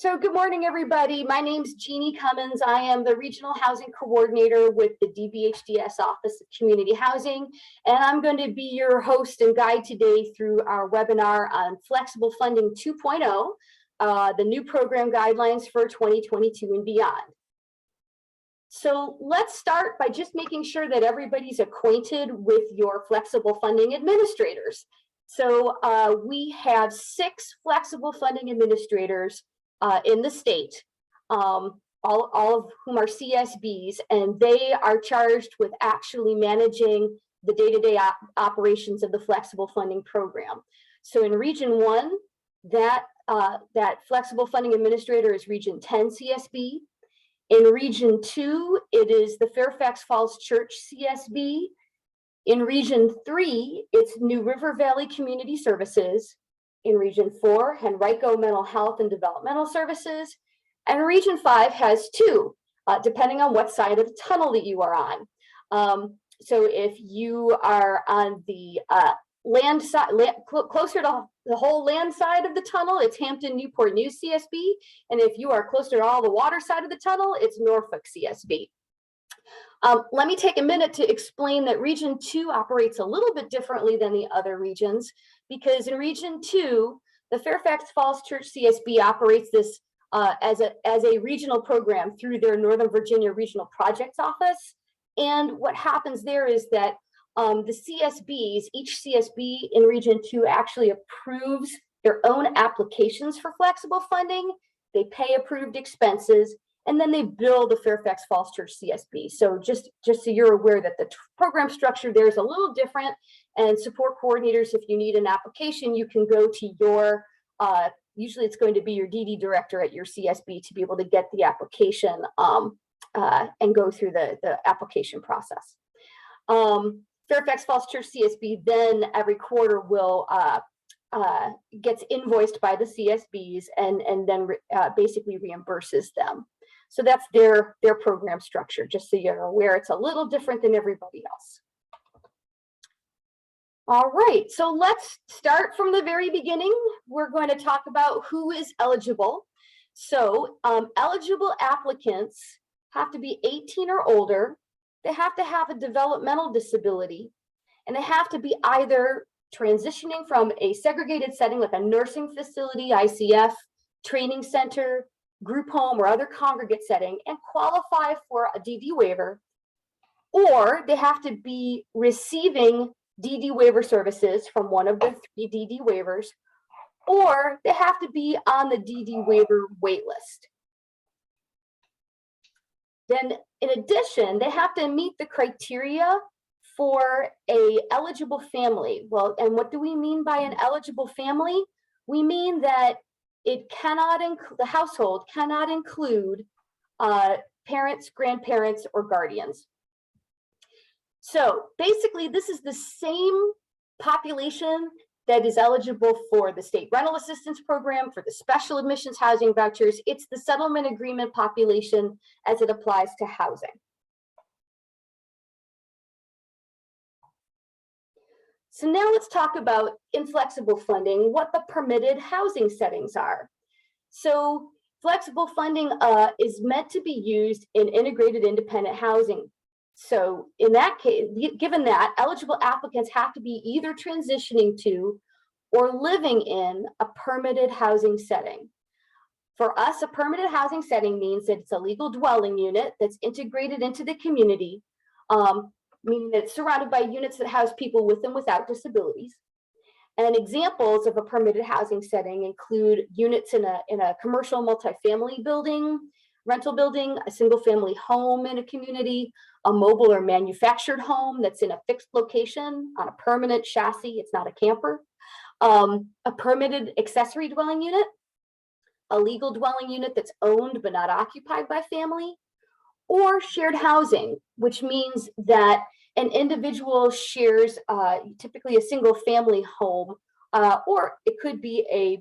So good morning, everybody. My name's Jeannie Cummins. I am the Regional Housing Coordinator with the DBHDS Office of Community Housing, and I'm going to be your host and guide today through our webinar on Flexible Funding 2.0, the new program guidelines for 2022 and beyond. So let's start by just making sure that everybody's acquainted with your flexible funding administrators. So we have 6 flexible funding administrators in the state, all of whom are CSBs, and they are charged with actually managing the day-to-day operations of the flexible funding program. So in Region 1, that flexible funding administrator is Region 10 CSB. In Region 2, it is the Fairfax Falls Church CSB. In Region 3, it's New River Valley Community Services. In Region 4, Henrico Mental Health and Developmental Services. And Region 5 has 2, depending on what side of the tunnel that you are on. So if you are on the land side, closer to the whole land side of the tunnel, it's Hampton Newport News CSB. And if you are closer to all the water side of the tunnel, it's Norfolk CSB. Let me take a minute to explain that Region 2 operates a little bit differently than the other regions, because in Region 2, the Fairfax Falls Church CSB operates this as a regional program through their Northern Virginia Regional Projects Office. And what happens there is that the CSBs, each CSB in Region 2 actually approves their own applications for flexible funding. They pay approved expenses, and then they bill the Fairfax Falls Church CSB. So just so you're aware that the program structure there is a little different, and support coordinators, if you need an application, you can go to your, usually it's going to be your DD director at your CSB to be able to get the application and go through the application process. Fairfax Falls Church CSB then every quarter will gets invoiced by the CSBs and then basically reimburses them. So that's their program structure, just so you're aware. It's a little different than everybody else. All right, so let's start from the very beginning. We're going to talk about who is eligible. So eligible applicants have to be 18 or older. They have to have a developmental disability, and they have to be either transitioning from a segregated setting like a nursing facility, ICF, training center, group home, or other congregate setting and qualify for a DD waiver, or they have to be receiving DD waiver services from one of the 3 DD waivers, or they have to be on the DD waiver waitlist. Then in addition, they have to meet the criteria for a eligible family. Well, and what do we mean by an eligible family? We mean that it cannot include, the household cannot include parents, grandparents, or guardians. So basically, this is the same population that is eligible for the state rental assistance program, for the special admissions housing vouchers. It's the settlement agreement population as it applies to housing. So now let's talk about inflexible funding, what the permitted housing settings are. So flexible funding is meant to be used in integrated independent housing. So in that case, given that, eligible applicants have to be either transitioning to or living in a permitted housing setting. For us, a permitted housing setting means that it's a legal dwelling unit that's integrated into the community, meaning that it's surrounded by units that house people with and without disabilities. And examples of a permitted housing setting include units in a commercial multifamily building, rental building, a single family home in a community, a mobile or manufactured home that's in a fixed location on a permanent chassis, it's not a camper, a permitted accessory dwelling unit, a legal dwelling unit that's owned but not occupied by family, or shared housing, which means that an individual shares typically a single family home, or it could be a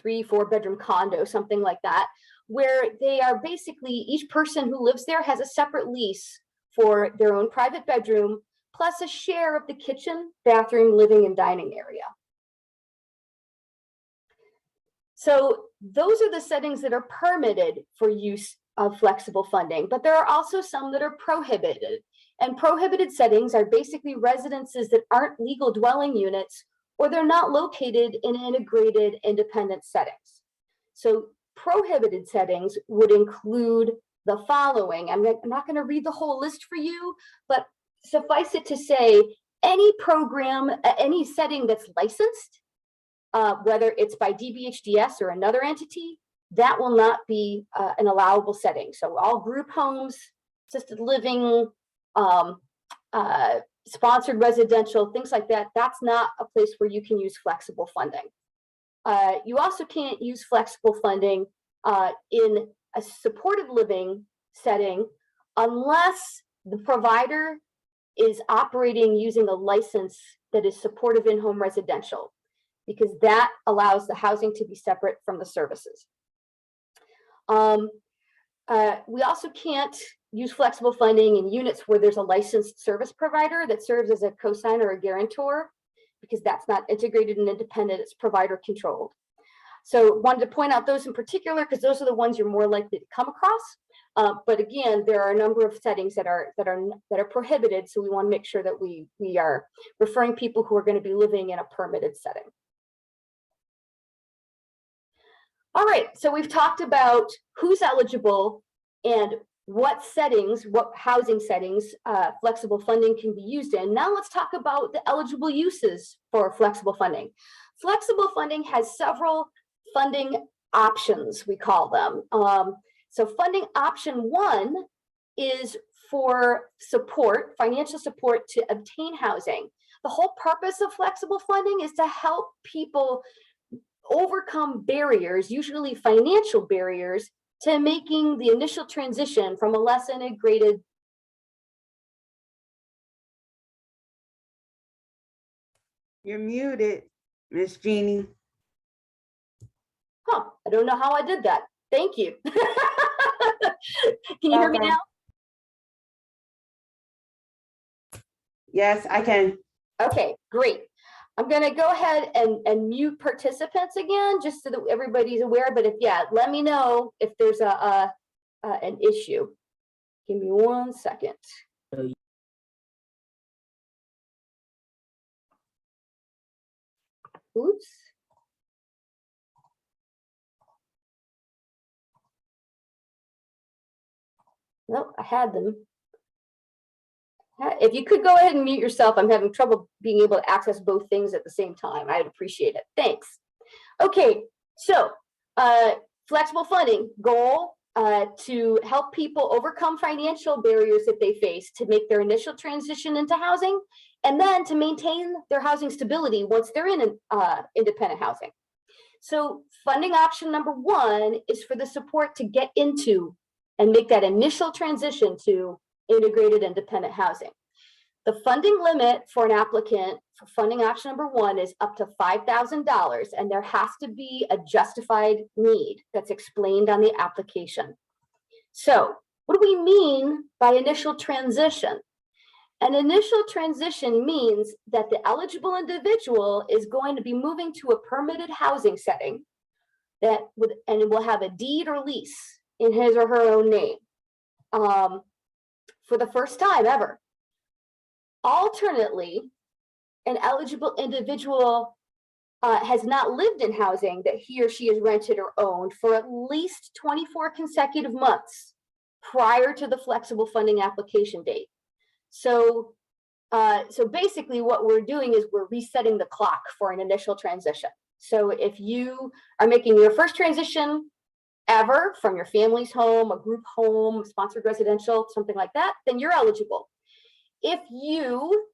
3-4 bedroom condo, something like that, where they are basically, each person who lives there has a separate lease for their own private bedroom, plus a share of the kitchen, bathroom, living, and dining area. So those are the settings that are permitted for use of flexible funding, but there are also some that are prohibited. And prohibited settings are basically residences that aren't legal dwelling units, or they're not located in integrated independent settings. So prohibited settings would include the following. I'm not going to read the whole list for you, but suffice it to say, any program, any setting that's licensed, whether it's by DBHDS or another entity, that will not be an allowable setting. So all group homes, assisted living, sponsored residential, things like that, that's not a place where you can use flexible funding. You also can't use flexible funding in a supported living setting unless the provider is operating using a license that is supportive in-home residential, because that allows the housing to be separate from the services. We also can't use flexible funding in units where there's a licensed service provider that serves as a cosigner or a guarantor, because that's not integrated and independent, it's provider controlled. So wanted to point out those in particular because those are the ones you're more likely to come across. But again, there are a number of settings that are prohibited, so we want to make sure that we are referring people who are going to be living in a permitted setting. All right, so we've talked about who's eligible and what settings, what housing settings flexible funding can be used in. Now let's talk about the eligible uses for flexible funding. Flexible funding has several funding options, we call them. So funding option one is for support, financial support to obtain housing. The whole purpose of flexible funding is to help people overcome barriers, usually financial barriers, to making the initial transition from a less integrated. You're muted, Miss Jeannie. Huh, I don't know how I did that. Thank you. Can you hear me now? Yes, I can. Okay, great. I'm going to go ahead and mute participants again, just so that everybody's aware. But let me know if there's an issue. Give me 1 second. Oops. Nope, I had them. If you could go ahead and mute yourself, I'm having trouble being able to access both things at the same time. I'd appreciate it. Thanks. Okay, so flexible funding goal to help people overcome financial barriers that they face to make their initial transition into housing, and then to maintain their housing stability once they're in independent housing. So funding option number one is for the support to get into and make that initial transition to integrated independent housing. The funding limit for an applicant for funding option number one is up to $5,000, and there has to be a justified need that's explained on the application. So what do we mean by initial transition? An initial transition means that the eligible individual is going to be moving to a permitted housing setting and will have a deed or lease in his or her own name for the first time ever. Alternately, an eligible individual has not lived in housing that he or she has rented or owned for at least 24 consecutive months prior to the flexible funding application date. So basically what we're doing is we're resetting the clock for an initial transition. So if you are making your first transition ever from your family's home, a group home, sponsored residential, something like that, then you're eligible. If you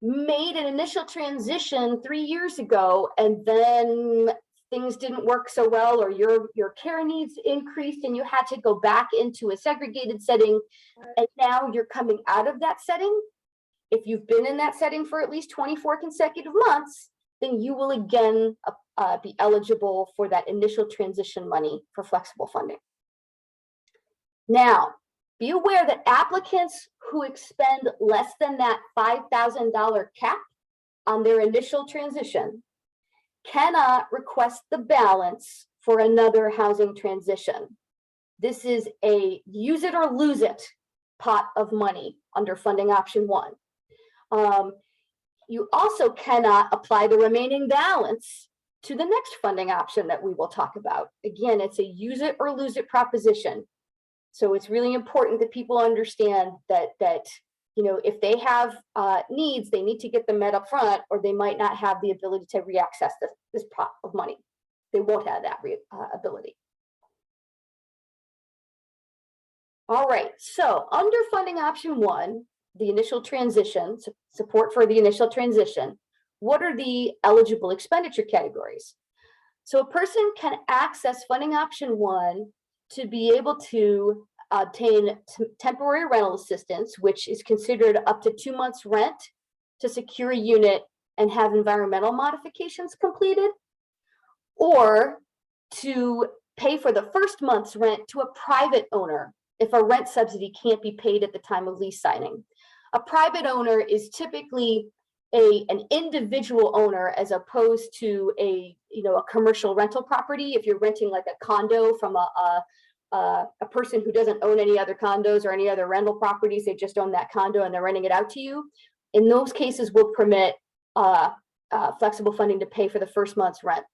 made an initial transition 3 years ago and then things didn't work so well, or your care needs increased and you had to go back into a segregated setting, and now you're coming out of that setting, if you've been in that setting for at least 24 consecutive months, then you will again be eligible for that initial transition money for flexible funding. Now, be aware that applicants who expend less than that $5,000 cap on their initial transition cannot request the balance for another housing transition. This is a use it or lose it pot of money under funding option 1. You also cannot apply the remaining balance to the next funding option that we will talk about. Again, it's a use it or lose it proposition. So it's really important that people understand that if they have needs, they need to get them met up front, or they might not have the ability to reaccess this pot of money. They won't have that ability. All right, so under funding option 1, the initial transition, support for the initial transition, what are the eligible expenditure categories? So a person can access funding option 1 to be able to obtain temporary rental assistance, which is considered up to 2 months rent to secure a unit and have environmental modifications completed, or to pay for the first month's rent to a private owner if a rent subsidy can't be paid at the time of lease signing. A private owner is typically an individual owner as opposed to a commercial rental property. If you're renting like a condo from a person who doesn't own any other condos or any other rental properties, they just own that condo and they're renting it out to you. In those cases, we'll permit flexible funding to pay for the first month's rent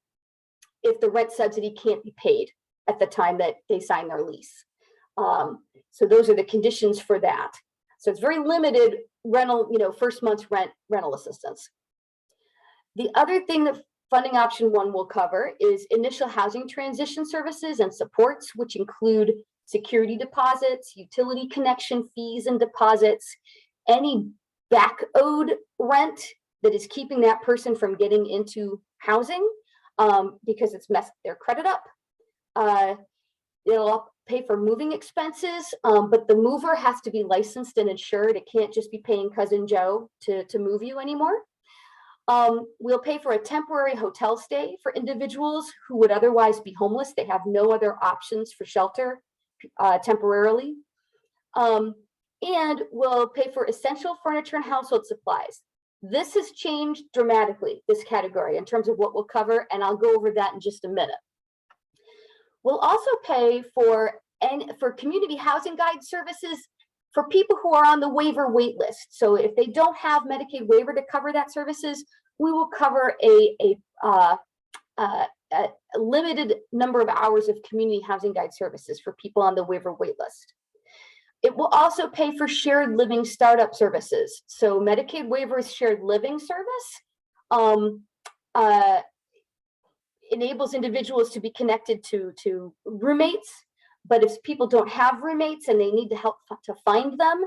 if the rent subsidy can't be paid at the time that they sign their lease. So those are the conditions for that. So it's very limited rental, first month's rental assistance. The other thing that funding option 1 will cover is initial housing transition services and supports, which include security deposits, utility connection fees and deposits, any back owed rent that is keeping that person from getting into housing because it's messed their credit up. It'll pay for moving expenses, but the mover has to be licensed and insured. It can't just be paying Cousin Joe to move you anymore. We'll pay for a temporary hotel stay for individuals who would otherwise be homeless. They have no other options for shelter temporarily. And we'll pay for essential furniture and household supplies. This has changed dramatically, this category, in terms of what we'll cover, and I'll go over that in just a minute. We'll also pay for community housing guide services for people who are on the waiver wait list. So if they don't have Medicaid waiver to cover that services, we will cover a limited number of hours of community housing guide services for people on the waiver wait list. It will also pay for shared living startup services. So Medicaid waiver is shared living service. Enables individuals to be connected to roommates, but if people don't have roommates and they need to help to find them,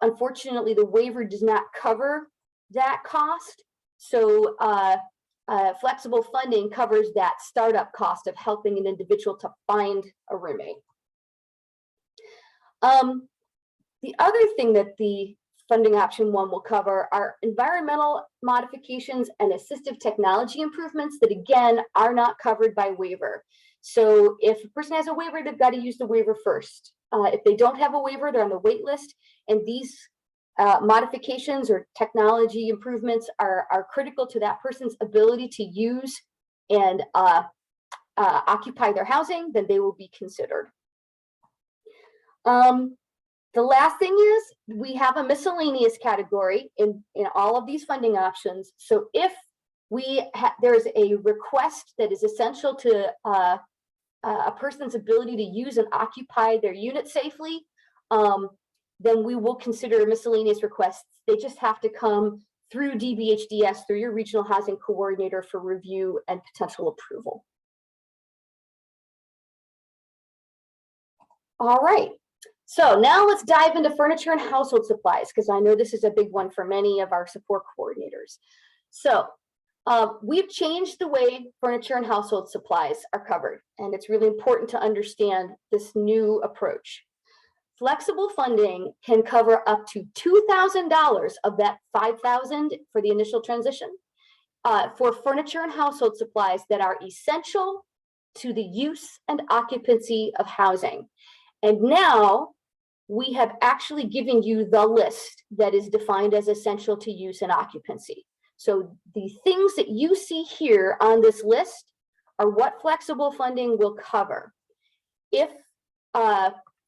unfortunately the waiver does not cover that cost. So flexible funding covers that startup cost of helping an individual to find a roommate. The other thing that the funding option 1 will cover are environmental modifications and assistive technology improvements that, again, are not covered by waiver. So if a person has a waiver, they've got to use the waiver first. If they don't have a waiver, they're on the wait list, and these modifications or technology improvements are critical to that person's ability to use and occupy their housing, then they will be considered. The last thing is we have a miscellaneous category in all of these funding options. So if there's a request that is essential to a person's ability to use and occupy their unit safely, then we will consider miscellaneous requests. They just have to come through DBHDS, through your regional housing coordinator for review and potential approval. All right. So now let's dive into furniture and household supplies, because I know this is a big one for many of our support coordinators. So we've changed the way furniture and household supplies are covered, and it's really important to understand this new approach. Flexible funding can cover up to $2,000 of that $5,000 for the initial transition for furniture and household supplies that are essential to the use and occupancy of housing. And now we have actually given you the list that is defined as essential to use and occupancy. So the things that you see here on this list are what flexible funding will cover. If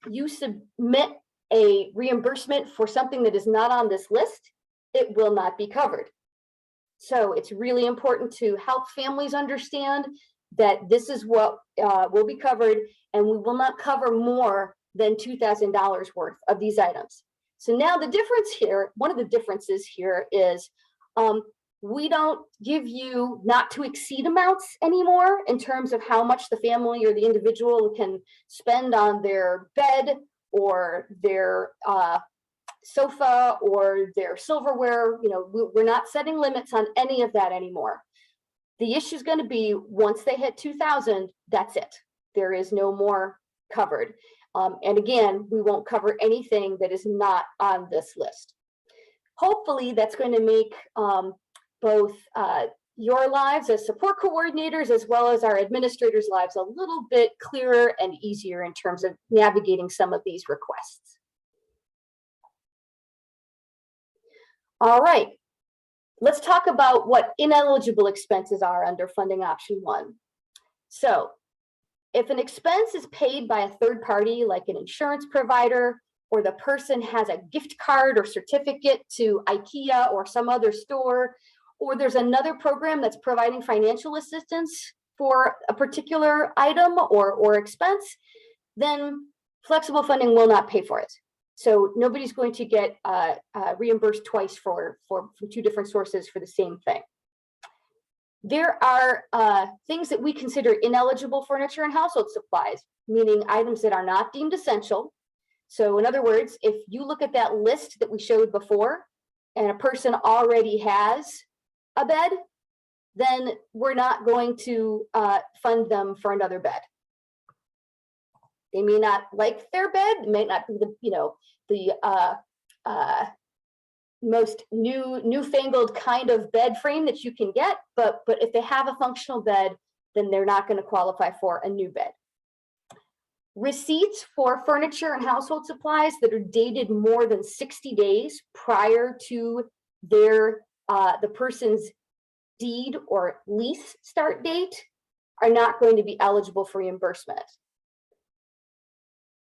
you submit a reimbursement for something that is not on this list, it will not be covered. So it's really important to help families understand that this is what will be covered, and we will not cover more than $2,000 worth of these items. So now the difference here, one of the differences here is we don't give you not to exceed amounts anymore in terms of how much the family or the individual can spend on their bed or their sofa or their silverware. You know, we're not setting limits on any of that anymore. The issue is going to be once they hit 2,000, that's it. There is no more covered. And again, we won't cover anything that is not on this list. Hopefully that's going to make both your lives as support coordinators as well as our administrators' lives a little bit clearer and easier in terms of navigating some of these requests. All right, let's talk about what ineligible expenses are under funding option 1. So if an expense is paid by a third party, like an insurance provider, or the person has a gift card or certificate to IKEA or some other store, or there's another program that's providing financial assistance for a particular item or expense, then flexible funding will not pay for it. So nobody's going to get reimbursed twice from 2 different sources for the same thing. There are things that we consider ineligible furniture and household supplies, meaning items that are not deemed essential. So in other words, if you look at that list that we showed before and a person already has a bed, then we're not going to fund them for another bed. They may not like their bed, it may not be the most newfangled kind of bed frame that you can get, but if they have a functional bed, then they're not going to qualify for a new bed. Receipts for furniture and household supplies that are dated more than 60 days prior to their the person's deed or lease start date are not going to be eligible for reimbursement.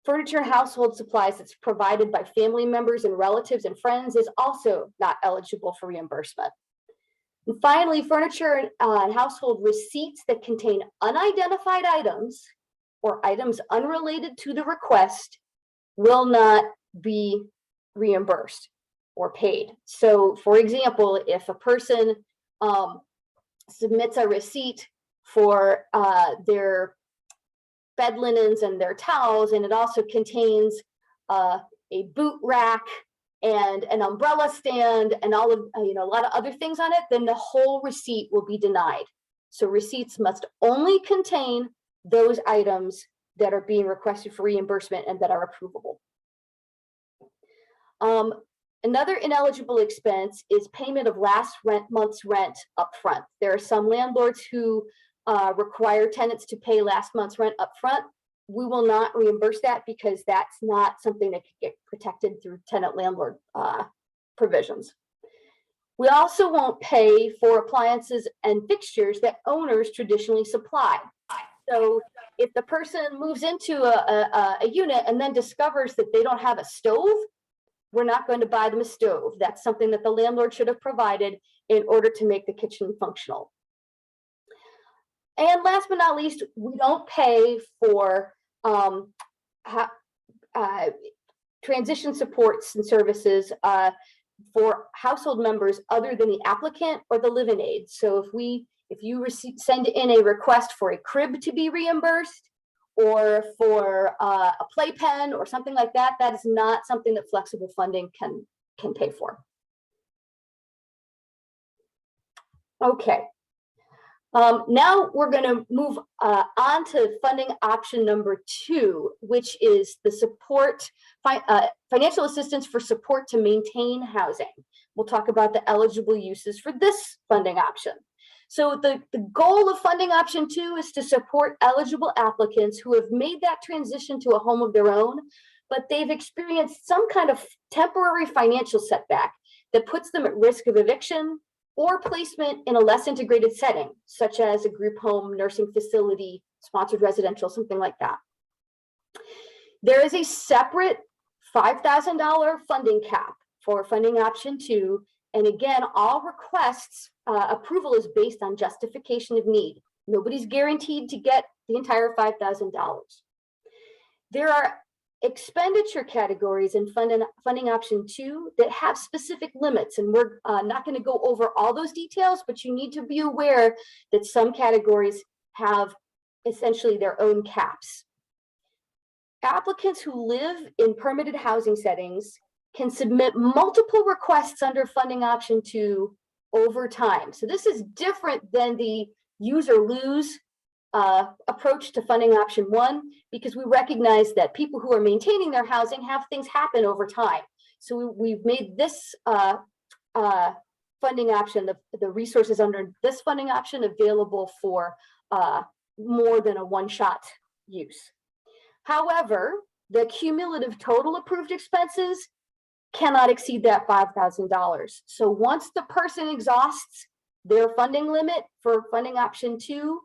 Furniture and household supplies that's provided by family members and relatives and friends is also not eligible for reimbursement. And finally, furniture and household receipts that contain unidentified items or items unrelated to the request will not be reimbursed or paid. So for example, if a person submits a receipt for their bed linens and their towels, and it also contains a boot rack and an umbrella stand and all of a lot of other things on it, then the whole receipt will be denied. So receipts must only contain those items that are being requested for reimbursement and that are approvable. Another ineligible expense is payment of last month's rent upfront. There are some landlords who require tenants to pay last month's rent upfront. We will not reimburse that because that's not something that could get protected through tenant-landlord provisions. We also won't pay for appliances and fixtures that owners traditionally supply. So if the person moves into a unit and then discovers that they don't have a stove, we're not going to buy them a stove. That's something that the landlord should have provided in order to make the kitchen functional. And last but not least, we don't pay for transition supports and services for household members other than the applicant or the live-in aid. So if you send in a request for a crib to be reimbursed or for a playpen or something like that, that is not something that flexible funding can pay for. Okay. Now we're going to move on to funding option number 2, which is the support, financial assistance for support to maintain housing. We'll talk about the eligible uses for this funding option. So the goal of funding option 2 is to support eligible applicants who have made that transition to a home of their own, but they've experienced some kind of temporary financial setback that puts them at risk of eviction, or placement in a less integrated setting, such as a group home, nursing facility, sponsored residential, something like that. There is a separate $5,000 funding cap for funding option 2. And again, all requests, approval is based on justification of need. Nobody's guaranteed to get the entire $5,000. There are expenditure categories in funding option 2 that have specific limits, and we're not going to go over all those details, but you need to be aware that some categories have essentially their own caps. Applicants who live in permitted housing settings can submit multiple requests under funding option 2 over time. So this is different than the use or lose approach to funding option 1, because we recognize that people who are maintaining their housing have things happen over time. So we've made this funding option, the resources under this funding option, available for more than a one-shot use. However, the cumulative total approved expenses cannot exceed that $5,000. So once the person exhausts their funding limit for funding option 2,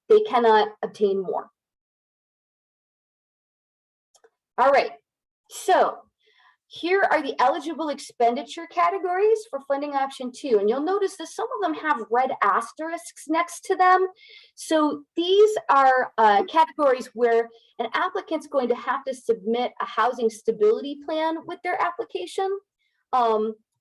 they cannot obtain more. All right, so here are the eligible expenditure categories for funding option 2. And you'll notice that some of them have red asterisks next to them. So these are categories where an applicant's going to have to submit a housing stability plan with their application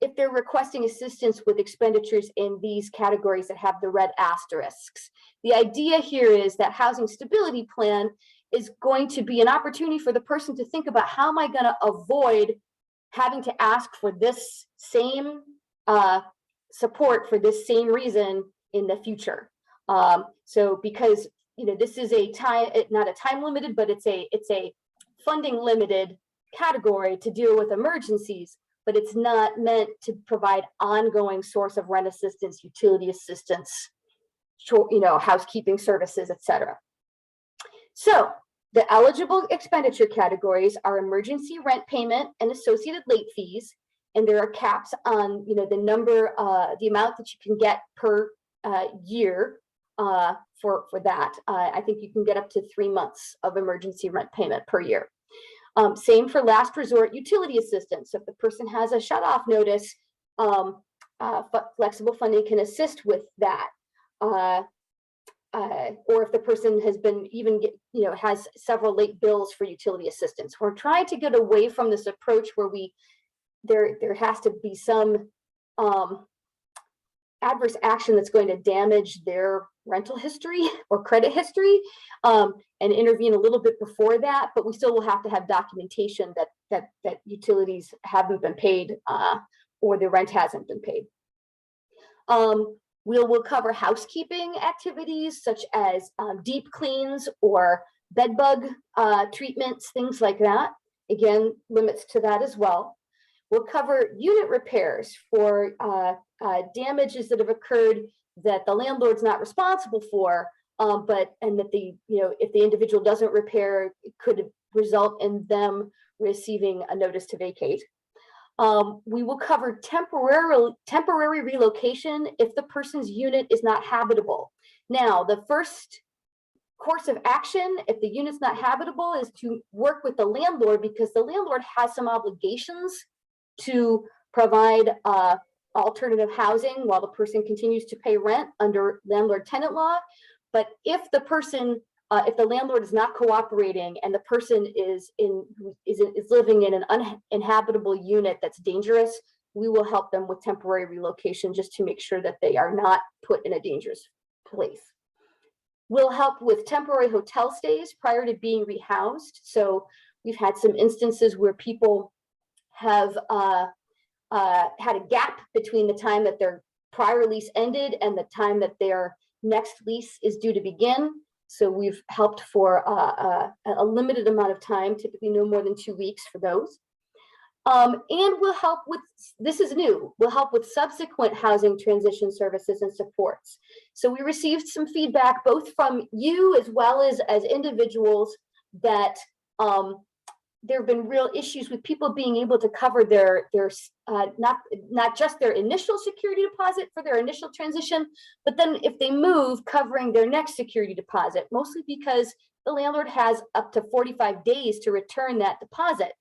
if they're requesting assistance with expenditures in these categories that have the red asterisks. The idea here is that housing stability plan is going to be an opportunity for the person to think about, how am I going to avoid having to ask for this same support for this same reason in the future. So because this is a time, not a time limited, but it's a funding limited category to deal with emergencies, but it's not meant to provide ongoing source of rent assistance, utility assistance, housekeeping services, etc. So the eligible expenditure categories are emergency rent payment and associated late fees, and there are caps on the number, the amount that you can get per year for that. I think you can get up to 3 months of emergency rent payment per year. Same for last resort utility assistance. So if the person has a shutoff notice, flexible funding can assist with that. Or if the person has been has several late bills for utility assistance. We're trying to get away from this approach where there has to be some adverse action that's going to damage their rental history or credit history, and intervene a little bit before that, but we still will have to have documentation that utilities haven't been paid or the rent hasn't been paid. We'll cover housekeeping activities such as deep cleans or bed bug treatments, things like that. Again, limits to that as well. We'll cover unit repairs for damages that have occurred that the landlord's not responsible for, and that if the individual doesn't repair, it could result in them receiving a notice to vacate. We will cover temporary relocation if the person's unit is not habitable. Now, the first course of action, if the unit's not habitable, is to work with the landlord, because the landlord has some obligations to provide alternative housing while the person continues to pay rent under landlord-tenant law. But if the person, if the landlord is not cooperating and the person is living in an uninhabitable unit that's dangerous, we will help them with temporary relocation just to make sure that they are not put in a dangerous place. We'll help with temporary hotel stays prior to being rehoused. So we've had some instances where people have had a gap between the time that their prior lease ended and the time that their next lease is due to begin. So we've helped for a limited amount of time, typically no more than 2 weeks for those. And we'll help with, this is new, we'll help with subsequent housing transition services and supports. So we received some feedback both from you as well as individuals that there have been real issues with people being able to cover their not just their initial security deposit for their initial transition, but then if they move, covering their next security deposit, mostly because the landlord has up to 45 days to return that deposit.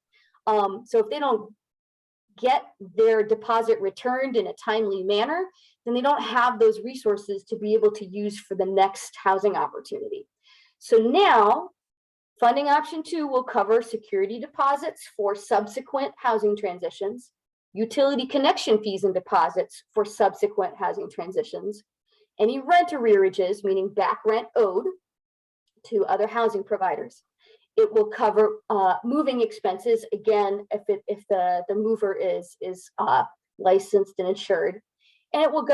So if they don't get their deposit returned in a timely manner, then they don't have those resources to be able to use for the next housing opportunity. So now, funding option 2 will cover security deposits for subsequent housing transitions, utility connection fees and deposits for subsequent housing transitions, any rent arrearages, meaning back rent owed to other housing providers. It will cover moving expenses, again, if the mover is licensed and insured, and it will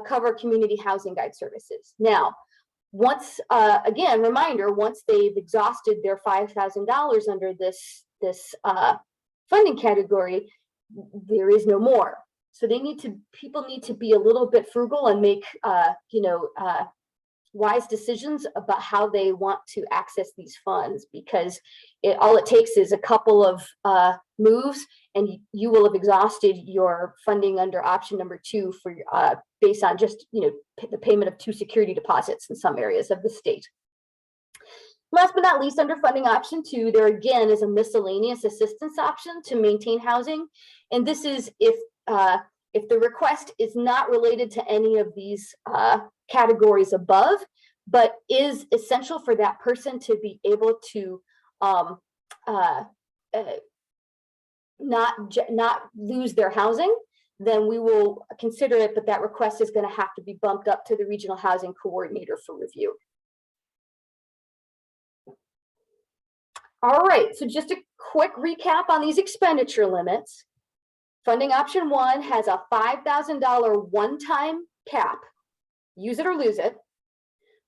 cover community housing guide services. Now, once, again, reminder, once they've exhausted their $5,000 under this funding category, there is no more. So people need to be a little bit frugal and make, wise decisions about how they want to access these funds, because all it takes is a couple of moves and you will have exhausted your funding under option number 2 for based on just the payment of 2 security deposits in some areas of the state. Last but not least, under funding option 2, there again is a miscellaneous assistance option to maintain housing, and this is if the request is not related to any of these categories above, but is essential for that person to be able to not lose their housing, then we will consider it, but that request is going to have to be bumped up to the regional housing coordinator for review. All right, so just a quick recap on these expenditure limits. Funding option 1 has a $5,000 one-time cap, use it or lose it.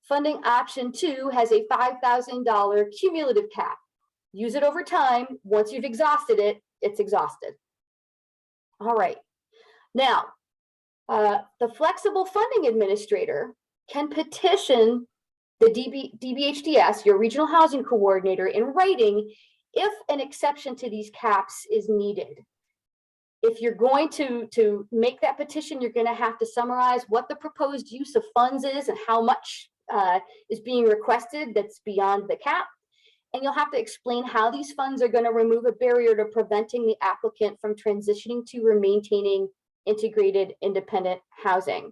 Funding option 2 has a $5,000 cumulative cap, use it over time. Once you've exhausted it, it's exhausted. All right, now the flexible funding administrator can petition the DBHDS, your regional housing coordinator, in writing if an exception to these caps is needed. If you're going to make that petition, you're going to have to summarize what the proposed use of funds is and how much is being requested that's beyond the cap. And you'll have to explain how these funds are going to remove a barrier to preventing the applicant from transitioning to or maintaining integrated independent housing.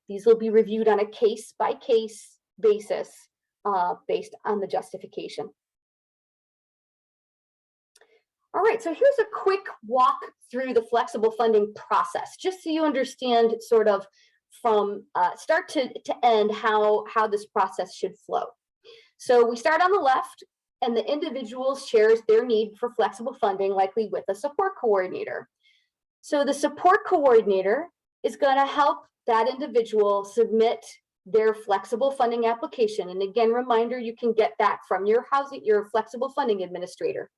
These will be reviewed on a case-by-case basis based on the justification. All right, so here's a quick walk through the flexible funding process, just so you understand sort of from start to end how this process should flow. So we start on the left, and the individual shares their need for flexible funding, likely with a support coordinator. So the support coordinator is going to help that individual submit their flexible funding application. And again, reminder, you can get that from your flexible funding administrator.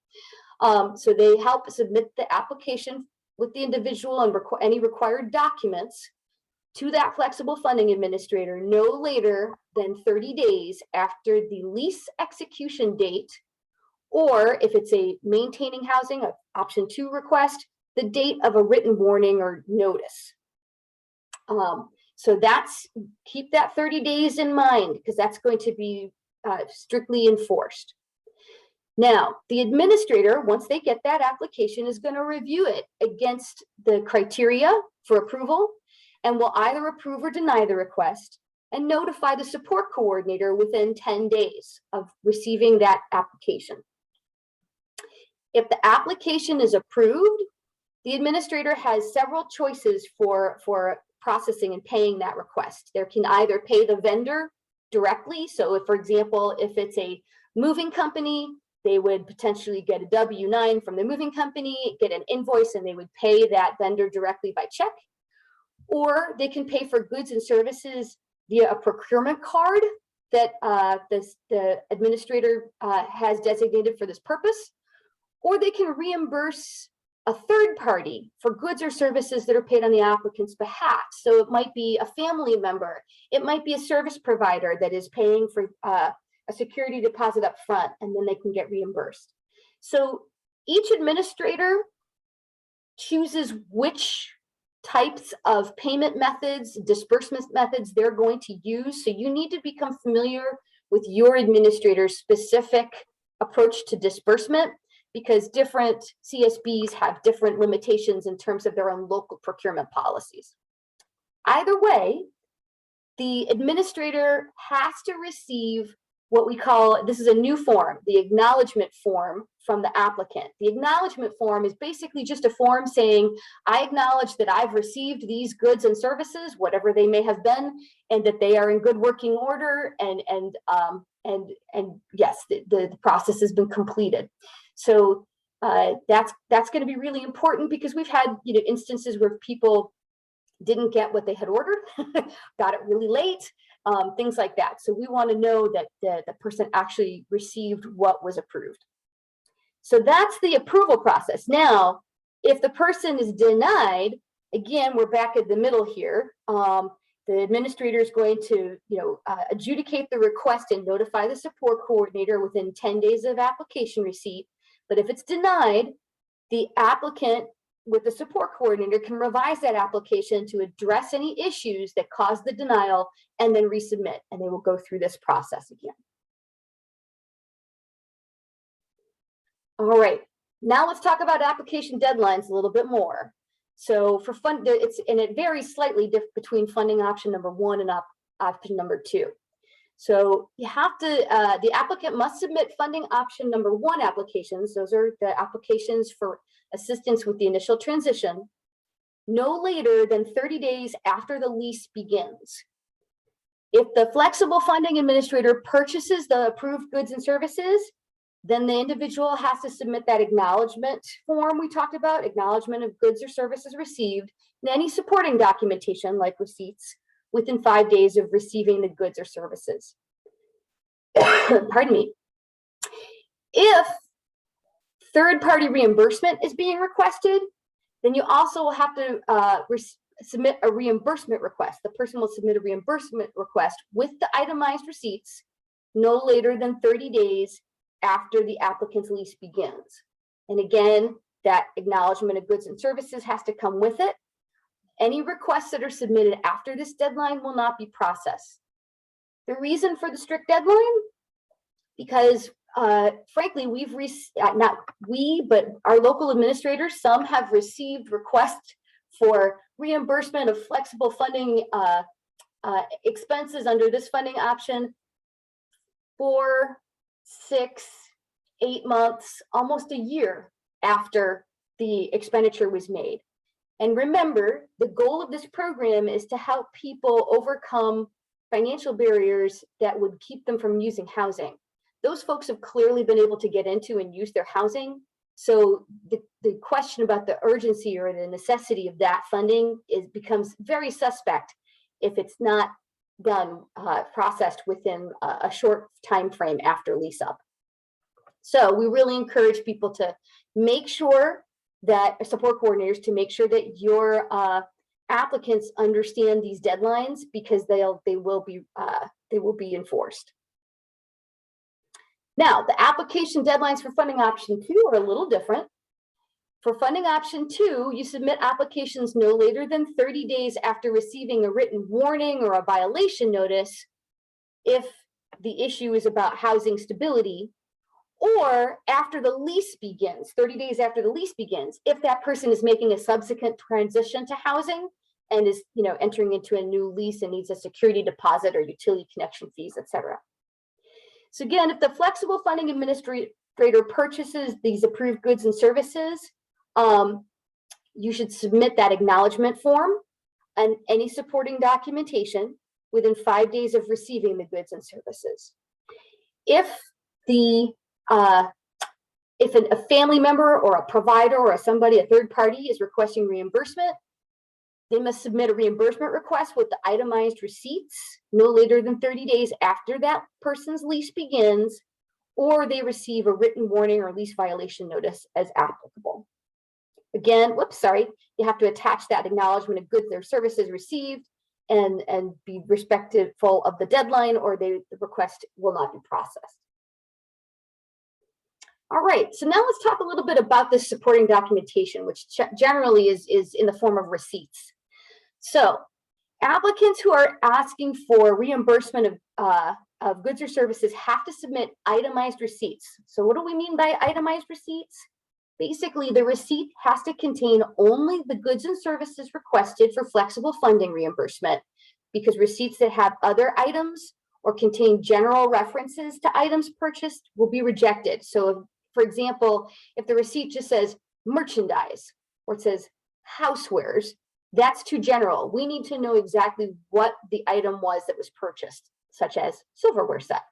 So they help submit the application with the individual and any required documents to that flexible funding administrator no later than 30 days after the lease execution date, or if it's a maintaining housing, option 2 request, the date of a written warning or notice. So keep that 30 days in mind, because that's going to be strictly enforced. Now, the administrator, once they get that application, is going to review it against the criteria for approval and will either approve or deny the request and notify the support coordinator within 10 days of receiving that application. If the application is approved, the administrator has several choices for processing and paying that request. They can either pay the vendor directly. So if, for example, if it's a moving company, they would potentially get a W-9 from the moving company, get an invoice, and they would pay that vendor directly by check. Or they can pay for goods and services via a procurement card that the administrator has designated for this purpose. Or they can reimburse a third party for goods or services that are paid on the applicant's behalf. So it might be a family member. It might be a service provider that is paying for a security deposit up front, and then they can get reimbursed. So Each administrator chooses which types of payment methods, disbursement methods they're going to use. So you need to become familiar with your administrator's specific approach to disbursement, because different CSBs have different limitations in terms of their own local procurement policies. Either way, the administrator has to receive what we call, this is a new form, the acknowledgement form from the applicant. The acknowledgement form is basically just a form saying, I acknowledge that I've received these goods and services, whatever they may have been, and that they are in good working order, and yes, the process has been completed. So that's going to be really important, because we've had instances where people didn't get what they had ordered, got it really late, things like that. So we want to know that the person actually received what was approved. So that's the approval process. Now, if the person is denied, again, we're back at the middle here. The administrator is going to adjudicate the request and notify the support coordinator within 10 days of application receipt. But if it's denied, the applicant with the support coordinator can revise that application to address any issues that caused the denial and then resubmit, and they will go through this process again. All right, now let's talk about application deadlines a little bit more. So for it varies slightly between funding option number 1 and option number 2. So you have to, the applicant must submit funding option number 1 applications. Those are the applications for assistance with the initial transition, no later than 30 days after the lease begins. If the flexible funding administrator purchases the approved goods and services, then the individual has to submit that acknowledgement form we talked about, acknowledgement of goods or services received, and any supporting documentation like receipts within 5 days of receiving the goods or services. Pardon me. If third-party reimbursement is being requested, then you also will have to submit a reimbursement request. The person will submit a reimbursement request with the itemized receipts no later than 30 days after the applicant's lease begins. And again, that acknowledgement of goods and services has to come with it. Any requests that are submitted after this deadline will not be processed. The reason for the strict deadline? Because frankly, not we, but our local administrators, some have received requests for reimbursement of flexible funding expenses under this funding option 4, 6, 8 months, almost a year after the expenditure was made. And remember, the goal of this program is to help people overcome financial barriers that would keep them from using housing. Those folks have clearly been able to get into and use their housing. So the question about the urgency or the necessity of that funding becomes very suspect if it's not done, processed within a short time frame after lease up. So we really encourage people to make sure that support coordinators to make sure that your applicants understand these deadlines, because they will be enforced. Now, the application deadlines for funding option 2 are a little different. For funding option 2, you submit applications no later than 30 days after receiving a written warning or a violation notice if the issue is about housing stability, or after the lease begins, 30 days after the lease begins, if that person is making a subsequent transition to housing and is entering into a new lease and needs a security deposit or utility connection fees, etc. So again, if the flexible funding administrator purchases these approved goods and services, you should submit that acknowledgement form and any supporting documentation within 5 days of receiving the goods and services. If a family member or a provider or a third party is requesting reimbursement, they must submit a reimbursement request with the itemized receipts no later than 30 days after that person's lease begins, or they receive a written warning or lease violation notice as applicable. Again, you have to attach that acknowledgement of goods or services received and be respectful of the deadline, or the request will not be processed. All right, so now let's talk a little bit about this supporting documentation, which generally is in the form of receipts. So applicants who are asking for reimbursement of goods or services have to submit itemized receipts. So what do we mean by itemized receipts? Basically, the receipt has to contain only the goods and services requested for flexible funding reimbursement, because receipts that have other items or contain general references to items purchased will be rejected. So, for example, if the receipt just says merchandise or it says housewares, that's too general. We need to know exactly what the item was that was purchased, such as silverware set.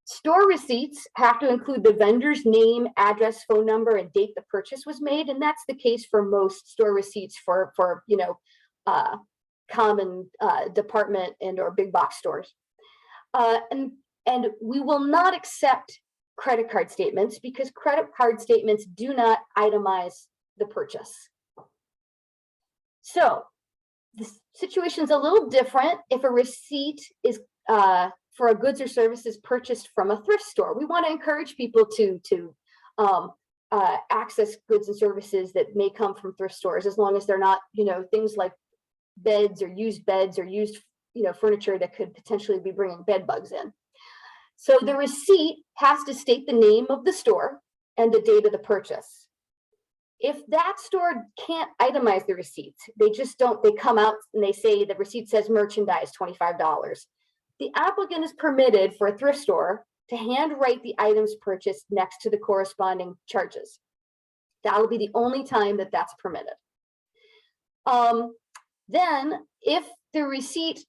Store receipts have to include the vendor's name, address, phone number, and date the purchase was made, and that's the case for most store receipts for common department and or big box stores. And we will not accept credit card statements because credit card statements do not itemize the purchase. So the situation's a little different if a receipt is for a goods or services purchased from a thrift store. We want to encourage people to access goods and services that may come from thrift stores, as long as they're not, things like beds or used furniture that could potentially be bringing bed bugs in. So the receipt has to state the name of the store and the date of the purchase. If that store can't itemize the receipts, they come out and they say the receipt says merchandise, $25. The applicant is permitted for a thrift store to handwrite the items purchased next to the corresponding charges. That will be the only time that that's permitted. Then if the receipt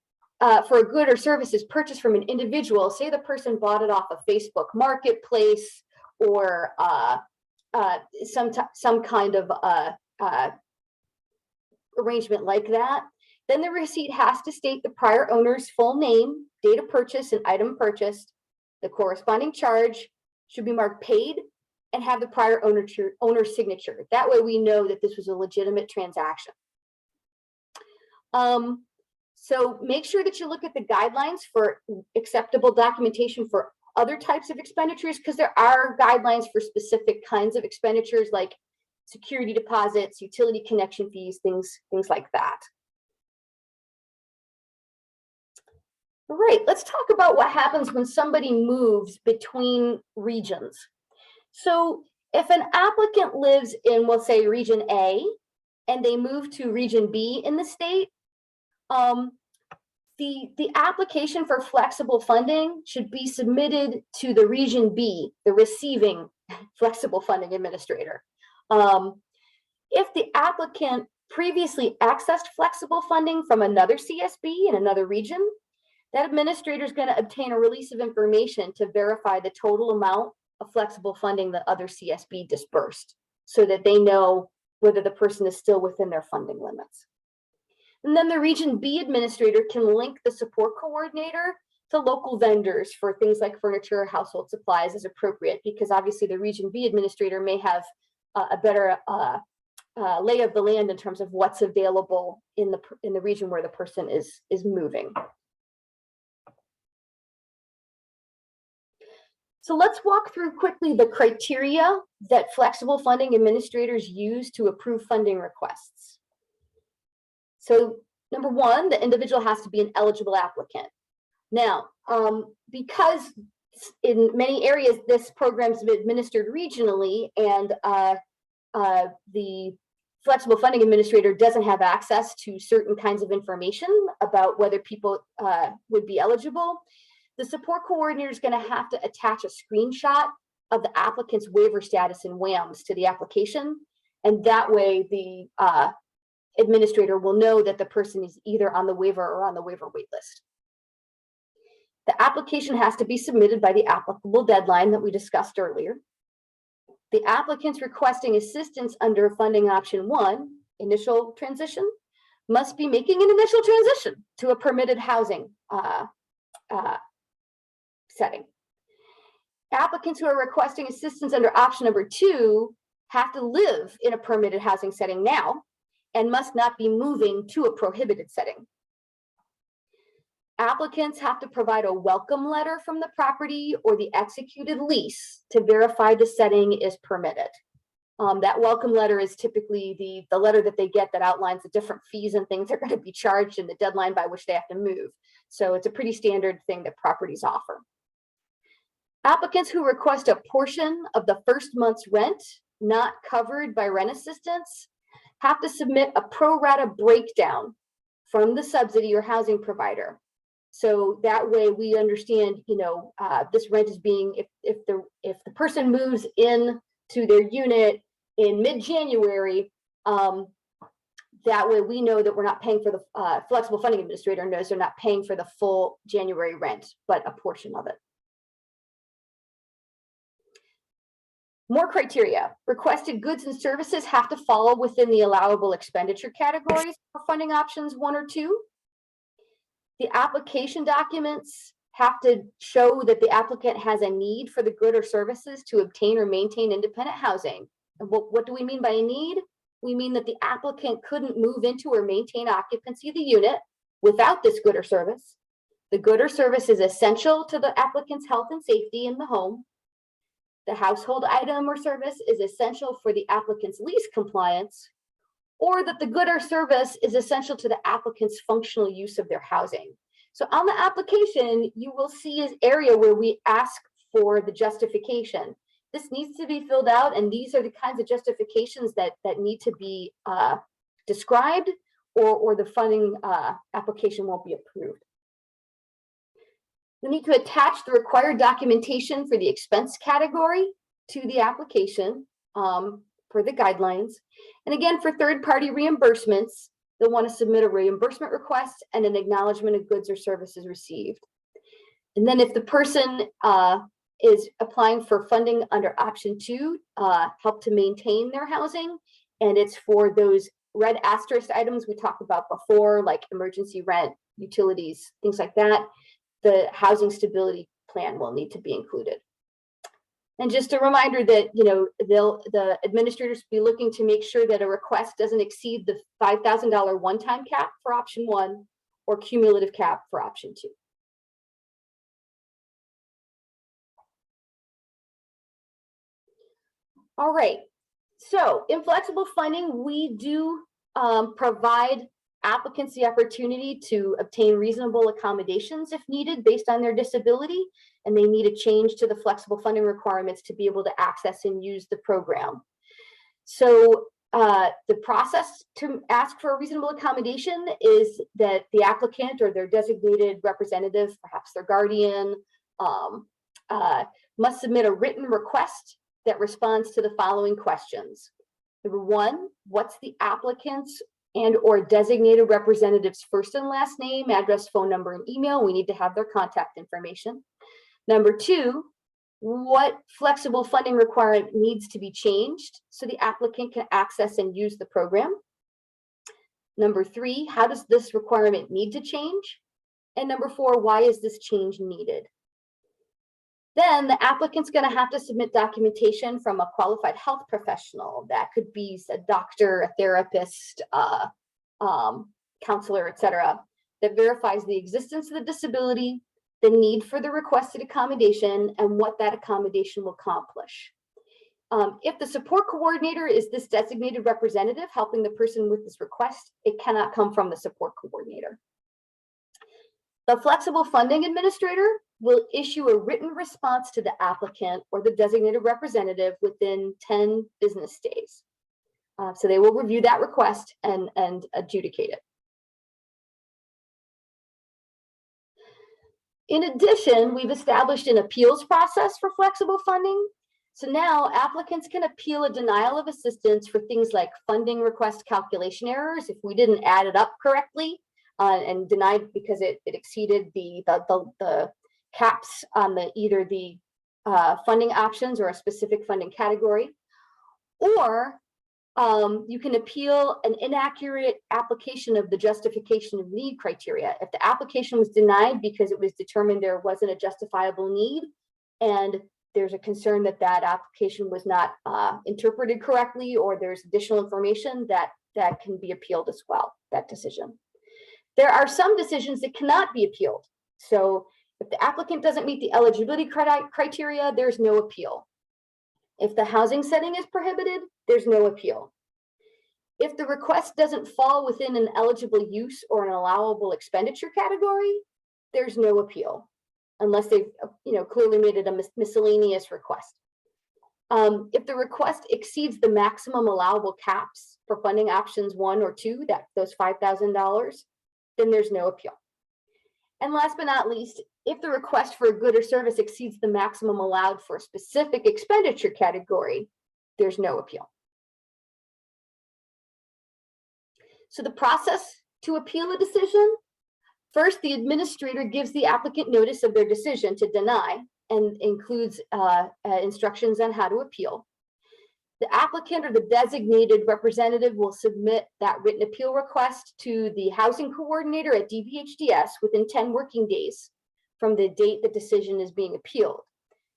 for a good or service is purchased from an individual, say the person bought it off a Facebook Marketplace or some kind of arrangement like that, then the receipt has to state the prior owner's full name, date of purchase, and item purchased. The corresponding charge should be marked paid and have the prior owner's signature. That way we know that this was a legitimate transaction. So make sure that you look at the guidelines for acceptable documentation for other types of expenditures, because there are guidelines for specific kinds of expenditures like security deposits, utility connection fees, things like that. All right, let's talk about what happens when somebody moves between regions. So if an applicant lives in, we'll say, region A, and they move to region B in the state, the application for flexible funding should be submitted to the region B, the receiving flexible funding administrator. If the applicant previously accessed flexible funding from another CSB in another region, that administrator is going to obtain a release of information to verify the total amount of flexible funding the other CSB dispersed, so that they know whether the person is still within their funding limits. And then the region B administrator can link the support coordinator to local vendors for things like furniture or household supplies as appropriate, because obviously the region B administrator may have a better lay of the land in terms of what's available in the region where the person is moving. So let's walk through quickly the criteria that flexible funding administrators use to approve funding requests. So number one, the individual has to be an eligible applicant. Now, because in many areas this program is administered regionally, and the flexible funding administrator doesn't have access to certain kinds of information about whether people would be eligible, the support coordinator is going to have to attach a screenshot of the applicant's waiver status and WAMs to the application. And that way the administrator will know that the person is either on the waiver or on the waiver wait list. The application has to be submitted by the applicable deadline that we discussed earlier. The applicants requesting assistance under funding option 1, initial transition, must be making an initial transition to a permitted housing setting. Applicants who are requesting assistance under option number 2 have to live in a permitted housing setting now and must not be moving to a prohibited setting. Applicants have to provide a welcome letter from the property or the executed lease to verify the setting is permitted. That welcome letter is typically the letter that they get that outlines the different fees and things they're going to be charged and the deadline by which they have to move. So it's a pretty standard thing that properties offer. Applicants who request a portion of the first month's rent not covered by rent assistance have to submit a pro rata breakdown from the subsidy or housing provider. So that way we understand, this rent is being, if the person moves in to their unit in mid-January, that way we know that we're not paying for the flexible funding administrator knows they're not paying for the full January rent, but a portion of it. More criteria. Requested goods and services have to fall within the allowable expenditure categories for funding options 1 or 2. The application documents have to show that the applicant has a need for the good or services to obtain or maintain independent housing. And what do we mean by a need? We mean that the applicant couldn't move into or maintain occupancy of the unit without this good or service. The good or service is essential to the applicant's health and safety in the home. The household item or service is essential for the applicant's lease compliance, or that the good or service is essential to the applicant's functional use of their housing. So on the application, you will see an area where we ask for the justification. This needs to be filled out, and these are the kinds of justifications that need to be described, or the funding application won't be approved. You need to attach the required documentation for the expense category to the application for the guidelines. And again, for third-party reimbursements, they'll want to submit a reimbursement request and an acknowledgement of goods or services received. And then if the person is applying for funding under option 2, help to maintain their housing, and it's for those red asterisk items we talked about before, like emergency rent, utilities, things like that, the housing stability plan will need to be included. And just a reminder that the administrators will be looking to make sure that a request doesn't exceed the $5,000 one-time cap for option 1 or cumulative cap for option 2. All right, so in flexible funding, we do provide applicants the opportunity to obtain reasonable accommodations if needed based on their disability, and they need a change to the flexible funding requirements to be able to access and use the program. So the process to ask for a reasonable accommodation is that the applicant or their designated representative, perhaps their guardian, must submit a written request that responds to the following questions. Number 1, what's the applicant's and or designated representative's first and last name, address, phone number, and email? We need to have their contact information. Number 2, what flexible funding requirement needs to be changed so the applicant can access and use the program? Number 3, how does this requirement need to change? And number 4, why is this change needed? Then the applicant's going to have to submit documentation from a qualified health professional. That could be a doctor, a therapist, counselor, etc., that verifies the existence of the disability, the need for the requested accommodation, and what that accommodation will accomplish. If the support coordinator is this designated representative helping the person with this request, it cannot come from the support coordinator. The flexible funding administrator will issue a written response to the applicant or the designated representative within 10 business days. So they will review that request and adjudicate it. In addition, we've established an appeals process for flexible funding. So now applicants can appeal a denial of assistance for things like funding request calculation errors if we didn't add it up correctly, and denied because it exceeded the caps on either the funding options or a specific funding category. Or you can appeal an inaccurate application of the justification of need criteria. If the application was denied because it was determined there wasn't a justifiable need, and there's a concern that that application was not interpreted correctly, or there's additional information that can be appealed as well, that decision. There are some decisions that cannot be appealed. So if the applicant doesn't meet the eligibility criteria, there's no appeal. If the housing setting is prohibited, there's no appeal. If the request doesn't fall within an eligible use or an allowable expenditure category, there's no appeal, unless they've clearly made it a miscellaneous request. If the request exceeds the maximum allowable caps for funding options 1 or 2, those $5,000, then there's no appeal. And last but not least, if the request for a good or service exceeds the maximum allowed for a specific expenditure category, there's no appeal. So the process to appeal a decision: first, the administrator gives the applicant notice of their decision to deny and includes instructions on how to appeal. The applicant or the designated representative will submit that written appeal request to the housing coordinator at DBHDS within 10 working days from the date the decision is being appealed.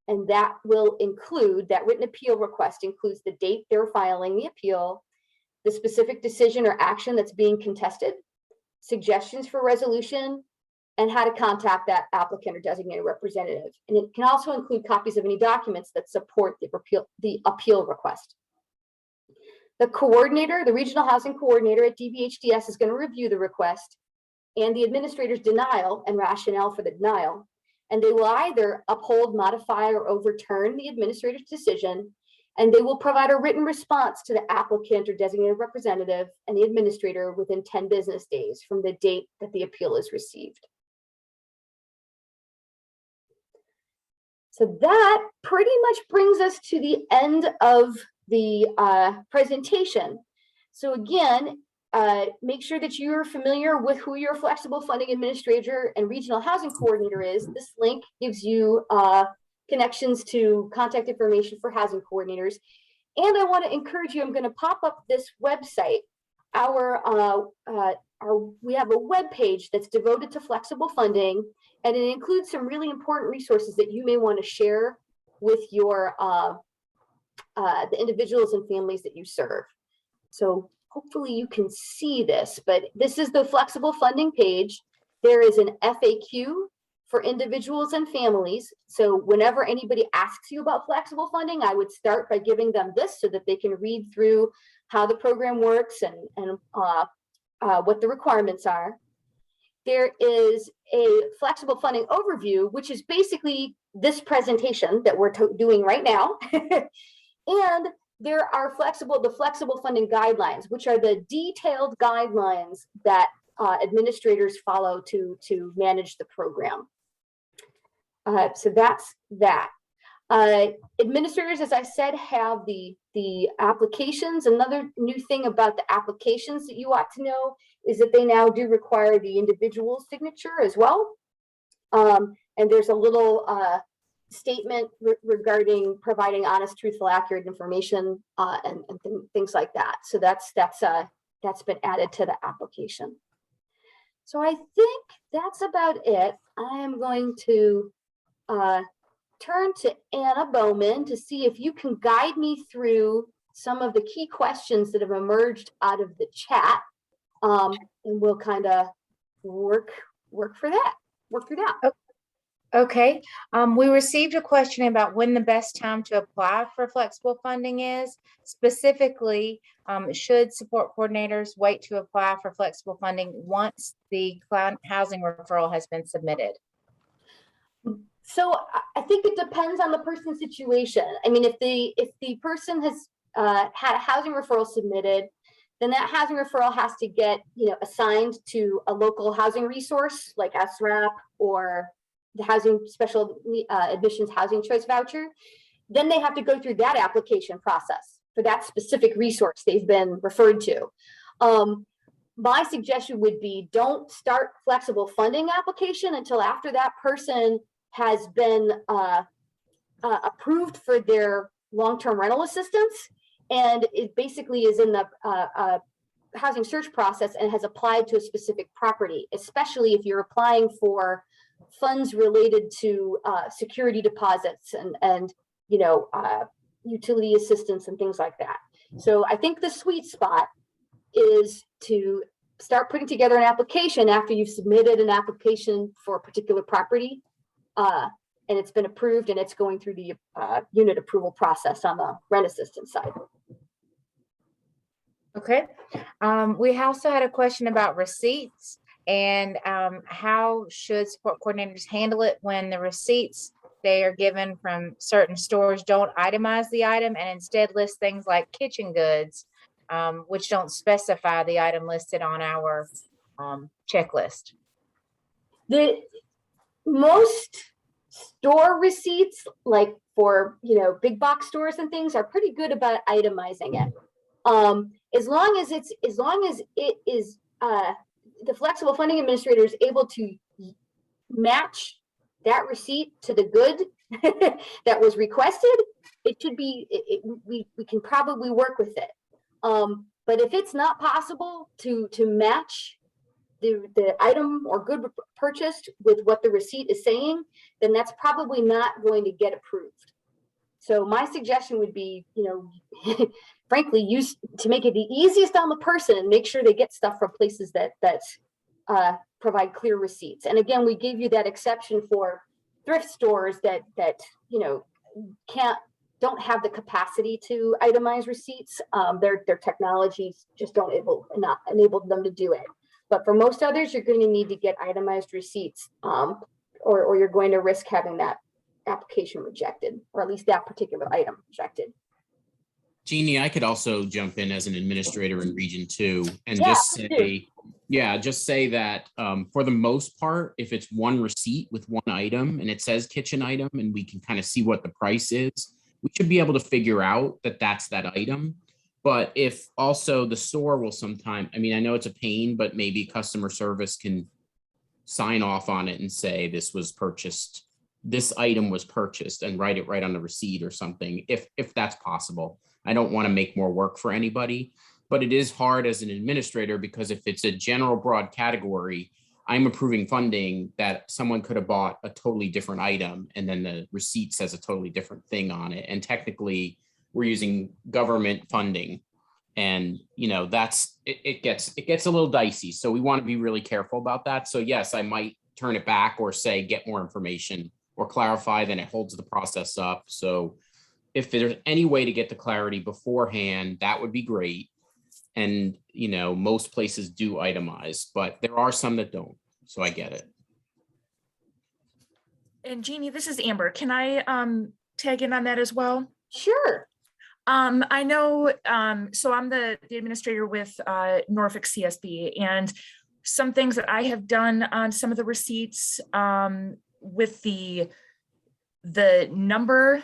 And that will include, that written appeal request includes the date they're filing the appeal, the specific decision or action that's being contested, suggestions for resolution, and how to contact that applicant or designated representative. And it can also include copies of any documents that support the appeal request. The coordinator, the regional housing coordinator at DBHDS, is going to review the request and the administrator's denial and rationale for the denial. And they will either uphold, modify, or overturn the administrator's decision, and they will provide a written response to the applicant or designated representative and the administrator within 10 business days from the date that the appeal is received. So that pretty much brings us to the end of the presentation. So again, make sure that you're familiar with who your flexible funding administrator and regional housing coordinator is. This link gives you connections to contact information for housing coordinators. And I want to encourage you, I'm going to pop up this website. We have a web page that's devoted to flexible funding, and it includes some really important resources that you may want to share with your the individuals and families that you serve. So hopefully you can see this, but this is the flexible funding page. There is an FAQ for individuals and families. So whenever anybody asks you about flexible funding, I would start by giving them this so that they can read through how the program works and what the requirements are. There is a flexible funding overview, which is basically this presentation that we're doing right now. And there are the flexible funding guidelines, which are the detailed guidelines that administrators follow to manage the program. So that's that. Administrators, as I said, have the applications. Another new thing about the applications that you ought to know is that they now do require the individual signature as well. And there's a little statement regarding providing honest, truthful, accurate information and things like that. So that's been added to the application. So I think that's about it. I am going to turn to Anna Bowman to see if you can guide me through some of the key questions that have emerged out of the chat, and we'll kind of work through that. Okay. We received a question about when the best time to apply for flexible funding is. Specifically, should support coordinators wait to apply for flexible funding once the client housing referral has been submitted? So I think it depends on the person's situation. I mean, if the person has had a housing referral submitted, then that housing referral has to get assigned to a local housing resource like SRAP or the housing special admissions housing choice voucher. Then they have to go through that application process for that specific resource they've been referred to. My suggestion would be don't start flexible funding application until after that person has been approved for their long-term rental assistance, and it basically is in the housing search process and has applied to a specific property, especially if you're applying for funds related to security deposits and utility assistance and things like that. So I think the sweet spot is to start putting together an application after you've submitted an application for a particular property, and it's been approved and it's going through the unit approval process on the rent assistance side. Okay. We also had a question about receipts and how should support coordinators handle it when the receipts they are given from certain stores don't itemize the item and instead list things like kitchen goods, which don't specify the item listed on our checklist. The most store receipts, like for, you know, big box stores and things, are pretty good about itemizing it. As long as it is the flexible funding administrator is able to match that receipt to the good that was requested, it should be, we can probably work with it. But if it's not possible to match the item or good purchased with what the receipt is saying, then that's probably not going to get approved. So my suggestion would be, you know, frankly, use to make it the easiest on the person, make sure they get stuff from places that provide clear receipts. And again, we gave you that exception for thrift stores that you know don't have the capacity to itemize receipts. Their technologies just not enable them to do it. But for most others, you're going to need to get itemized receipts, or you're going to risk having that application rejected, or at least that particular item rejected. Jeannie, I could also jump in as an administrator in Region 2 and just say that for the most part, if it's one receipt with one item and it says kitchen item and we can kind of see what the price is, we should be able to figure out that that's that item. But if also the store will sometime, I mean, I know it's a pain, but maybe customer service can sign off on it and say this was purchased, this item was purchased, and write it right on the receipt or something, if that's possible. I don't want to make more work for anybody, but it is hard as an administrator because if it's a general broad category, I'm approving funding that someone could have bought a totally different item and then the receipt says a totally different thing on it. And technically we're using government funding, and you know, it gets a little dicey. So we want to be really careful about that. So yes, I might turn it back or say, get more information or clarify, then it holds the process up. So if there's any way to get the clarity beforehand, that would be great. And, you know, most places do itemize, but there are some that don't. So I get it. And Jeannie, this is Amber. Can I tag in on that as well? Sure. I know, so I'm the administrator with Norfolk CSB, and some things that I have done on some of the receipts with the number,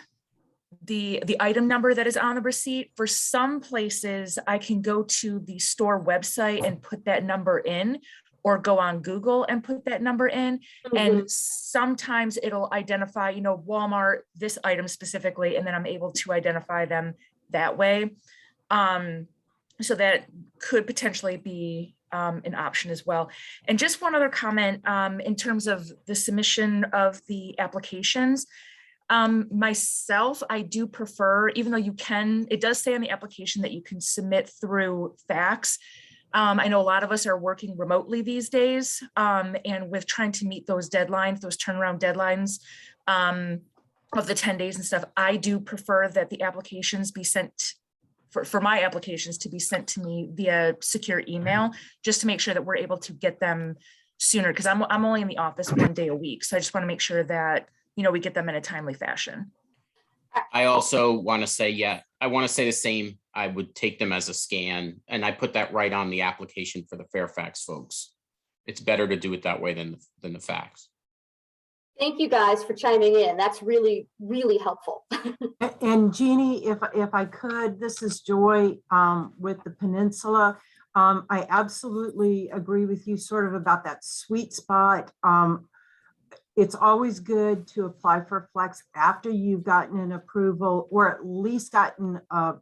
the item number that is on the receipt. For some places, I can go to the store website and put that number in, or go on Google and put that number in. Mm-hmm. And sometimes it'll identify, you know, Walmart, this item specifically, and then I'm able to identify them that way. So that could potentially be an option as well. And just one other comment in terms of the submission of the applications. Myself, I do prefer, even though it does say on the application that you can submit through fax. I know a lot of us are working remotely these days, and with trying to meet those deadlines, those turnaround deadlines of the 10 days and stuff, I do prefer that the applications be sent, for my applications to be sent to me via secure email, just to make sure that we're able to get them sooner, because I'm only in the office one day a week. So I just want to make sure that, you know, we get them in a timely fashion. I also want to say, I want to say the same. I would take them as a scan, and I put that right on the application for the Fairfax folks. It's better to do it that way than the fax. Thank you guys for chiming in. That's really, really helpful. And Jeannie, if I could, this is Joy with the Peninsula. I absolutely agree with you sort of about that sweet spot. It's always good to apply for flex after you've gotten an approval, or at least gotten a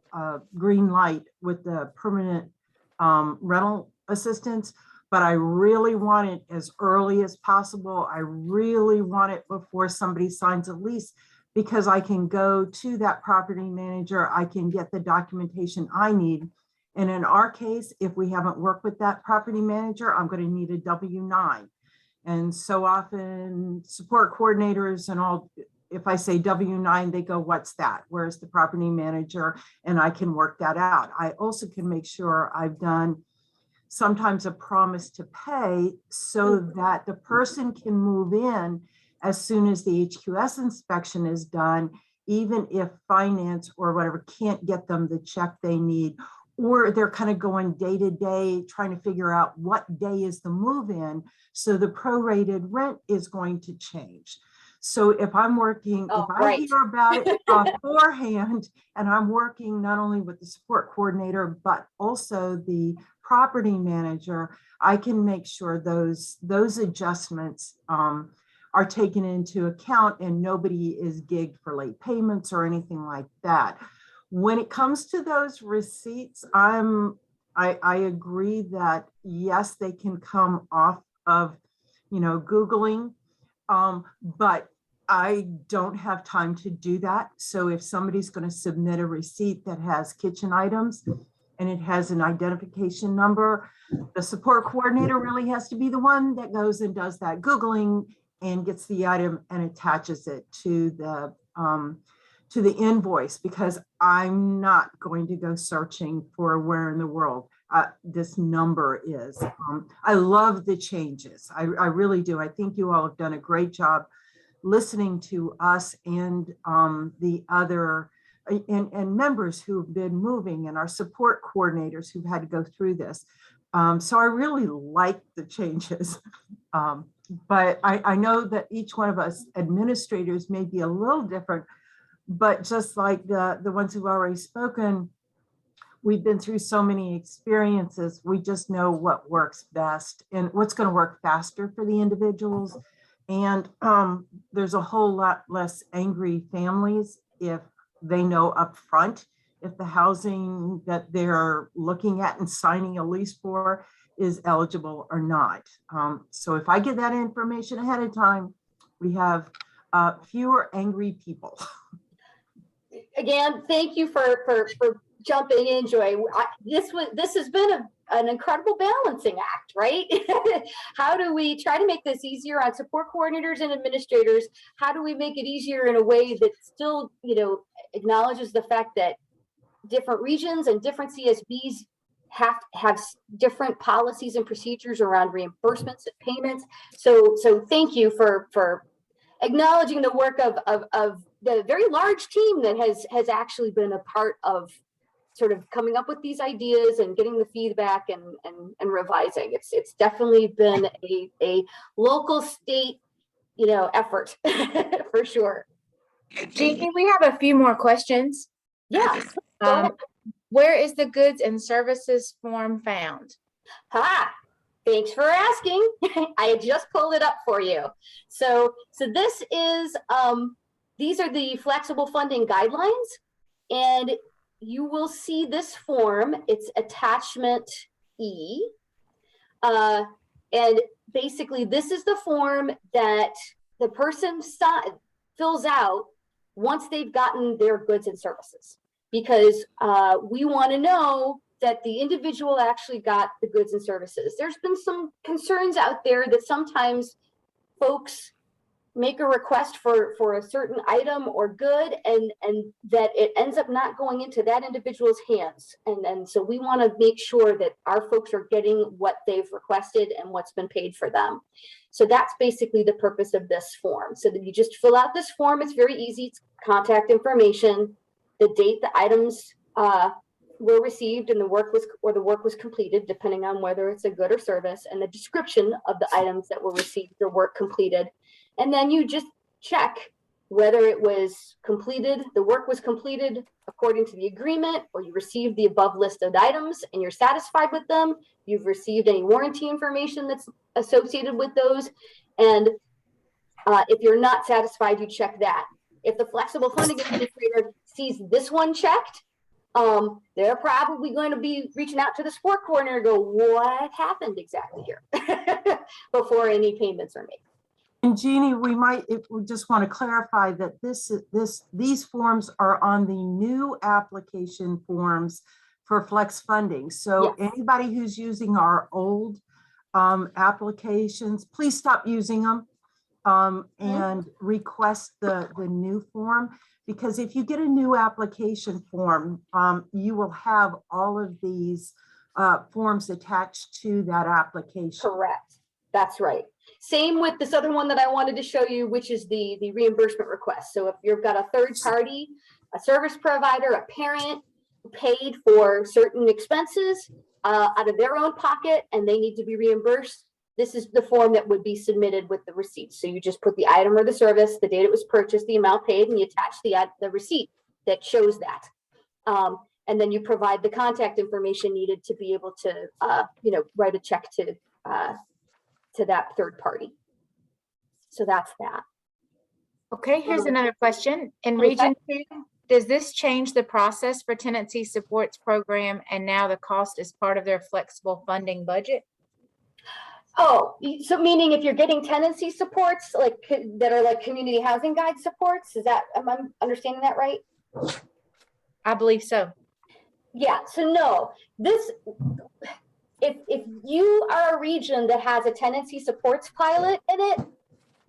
green light with the permanent rental assistance. But I really want it as early as possible. I really want it before somebody signs a lease, because I can go to that property manager, I can get the documentation I need, And in our case, if we haven't worked with that property manager, I'm going to need a W-9. And so often support coordinators and all, if I say W-9, they go, what's that? Where's the property manager? And I can work that out. I also can make sure I've done sometimes a promise to pay so that the person can move in as soon as the HQS inspection is done, even if finance or whatever can't get them the check they need, or they're kind of going day to day, trying to figure out what day is the move in. So the prorated rent is going to change. So if I'm working, Oh, if I right. hear about it beforehand, and I'm working not only with the support coordinator, but also the property manager, I can make sure those adjustments are taken into account and nobody is gigged for late payments or anything like that. When it comes to those receipts, I agree that yes, they can come off of, Googling, but I don't have time to do that. So if somebody's going to submit a receipt that has kitchen items and it has an identification number, the support coordinator really has to be the one that goes and does that Googling and gets the item and attaches it to the invoice, because I'm not going to go searching for where in the world this number is. I love the changes. I really do. I think you all have done a great job listening to us and the other and members who've been moving and our support coordinators who've had to go through this. So I really like the changes. But I know that each one of us administrators may be a little different, but just like the ones who've already spoken, we've been through so many experiences. We just know what works best and what's going to work faster for the individuals. And there's a whole lot less angry families if they know up front if the housing that they're looking at and signing a lease for is eligible or not. So if I get that information ahead of time, we have fewer angry people. Again, thank you for jumping in, Joy. This has been an incredible balancing act, right? How do we try to make this easier on support coordinators and administrators? How do we make it easier in a way that still, acknowledges the fact that different regions and different CSBs have different policies and procedures around reimbursements and payments. So thank you for acknowledging the work of the very large team that has actually been a part of sort of coming up with these ideas and getting the feedback and revising. It's definitely been a local state, effort for sure. Jeannie, we have a few more questions. Yeah. Where is the goods and services form found? Thanks for asking. I just pulled it up for you. So this is, these are the flexible funding guidelines, and you will see this form. It's attachment E. And basically this is the form that the person fills out once they've gotten their goods and services, because we want to know that the individual actually got the goods and services. There's been some concerns out there that sometimes folks make a request for a certain item or good, and that it ends up not going into that individual's hands. And so we want to make sure that our folks are getting what they've requested and what's been paid for them. So that's basically the purpose of this form. So that you just fill out this form. It's very easy. It's contact information, the date the items were received and the work was completed, depending on whether it's a good or service, and the description of the items that were received or work completed. And then you just check whether it was completed, the work was completed according to the agreement, or you received the above listed items and you're satisfied with them. You've received any warranty information that's associated with those. And if you're not satisfied, you check that. If the flexible funding administrator sees this one checked, they're probably going to be reaching out to the support coordinator and go, what happened exactly here? Before any payments are made. And Jeannie, we just want to clarify that these forms are on the new application forms for flex funding. So Yes. anybody who's using our old applications, please stop using them and request the new form. Because if you get a new application form, you will have all of these forms attached to that application. Correct. That's right. Same with this other one that I wanted to show you, which is the reimbursement request. So if you've got a third party, a service provider, a parent who paid for certain expenses out of their own pocket and they need to be reimbursed, this is the form that would be submitted with the receipt. So you just put the item or the service, the date it was purchased, the amount paid, and you attach the receipt that shows that. And then you provide the contact information needed to be able to, write a check to that third party. So that's that. Okay, here's another question. In Okay. Region 2, does this change the process for tenancy supports program and now the cost is part of their flexible funding budget? Oh, so meaning if you're getting tenancy supports like that are like community housing guide supports, am I understanding that right? I believe so. Yeah, so no, if you are a region that has a tenancy supports pilot in it,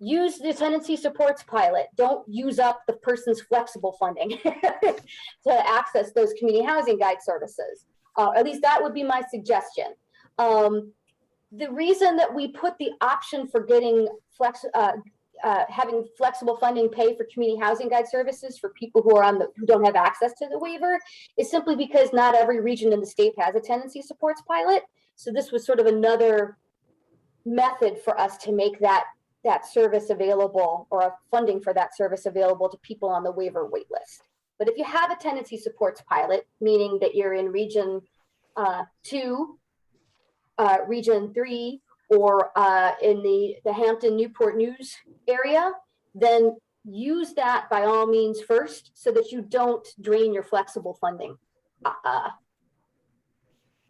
use the tenancy supports pilot. Don't use up the person's flexible funding to access those community housing guide services. At least that would be my suggestion. The reason that we put the option for getting having flexible funding pay for community housing guide services for people who are who don't have access to the waiver is simply because not every region in the state has a tenancy supports pilot. So this was sort of another method for us to make that service available, or a funding for that service available to people on the waiver wait list. But if you have a tenancy supports pilot, meaning that you're in region 2, region 3, or in the Hampton Newport News area, then use that by all means first so that you don't drain your flexible funding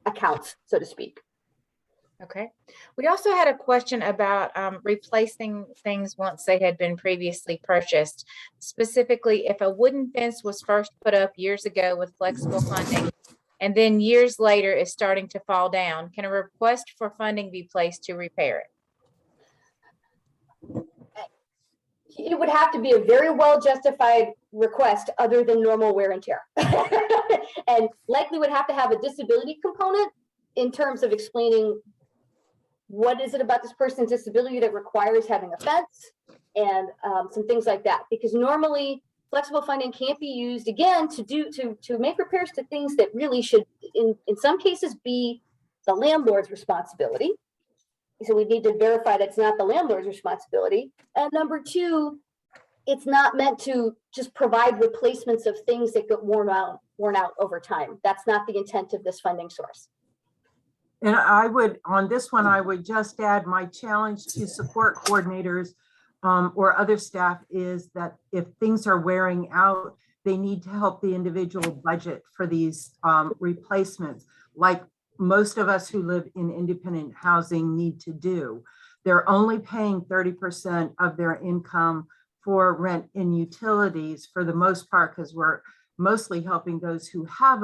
accounts, so to speak. Okay. We also had a question about replacing things once they had been previously purchased. Specifically, if a wooden fence was first put up years ago with flexible funding, and then years later is starting to fall down, can a request for funding be placed to repair it? It would have to be a very well justified request other than normal wear and tear. And likely would have to have a disability component in terms of explaining what is it about this person's disability that requires having a fence and some things like that. Because normally flexible funding can't be used again to make repairs to things that really should in some cases be the landlord's responsibility. So we need to verify that it's not the landlord's responsibility. And number 2, it's not meant to just provide replacements of things that get worn out over time. That's not the intent of this funding source. And I would, on this one, I would just add my challenge to support coordinators or other staff is that if things are wearing out, they need to help the individual budget for these replacements, like most of us who live in independent housing need to do. They're only paying 30% of their income for rent and utilities for the most part, because we're mostly helping those who have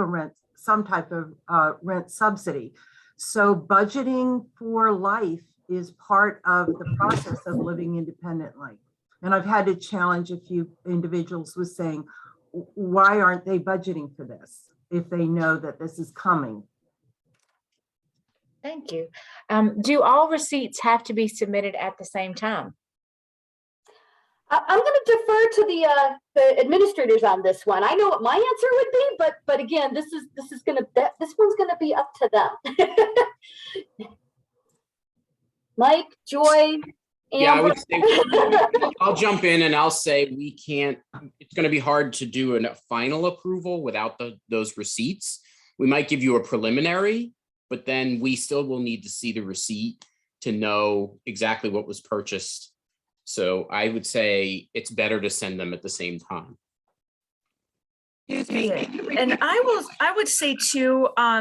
some type of rent subsidy. So budgeting for life is part of the process of living independently. And I've had to challenge a few individuals with saying, why aren't they budgeting for this if they know that this is coming? Thank you. Do all receipts have to be submitted at the same time? I'm going to defer to the administrators on this one. I know what my answer would be, but again, this one's going to be up to them. Mike, Joy, Yeah, I Amber. would say, I'll jump in and I'll say we can't, it's going to be hard to do a final approval without those receipts. We might give you a preliminary, but then we still will need to see the receipt to know exactly what was purchased. So I would say it's better to send them at the same time. Yeah. And I would say too, I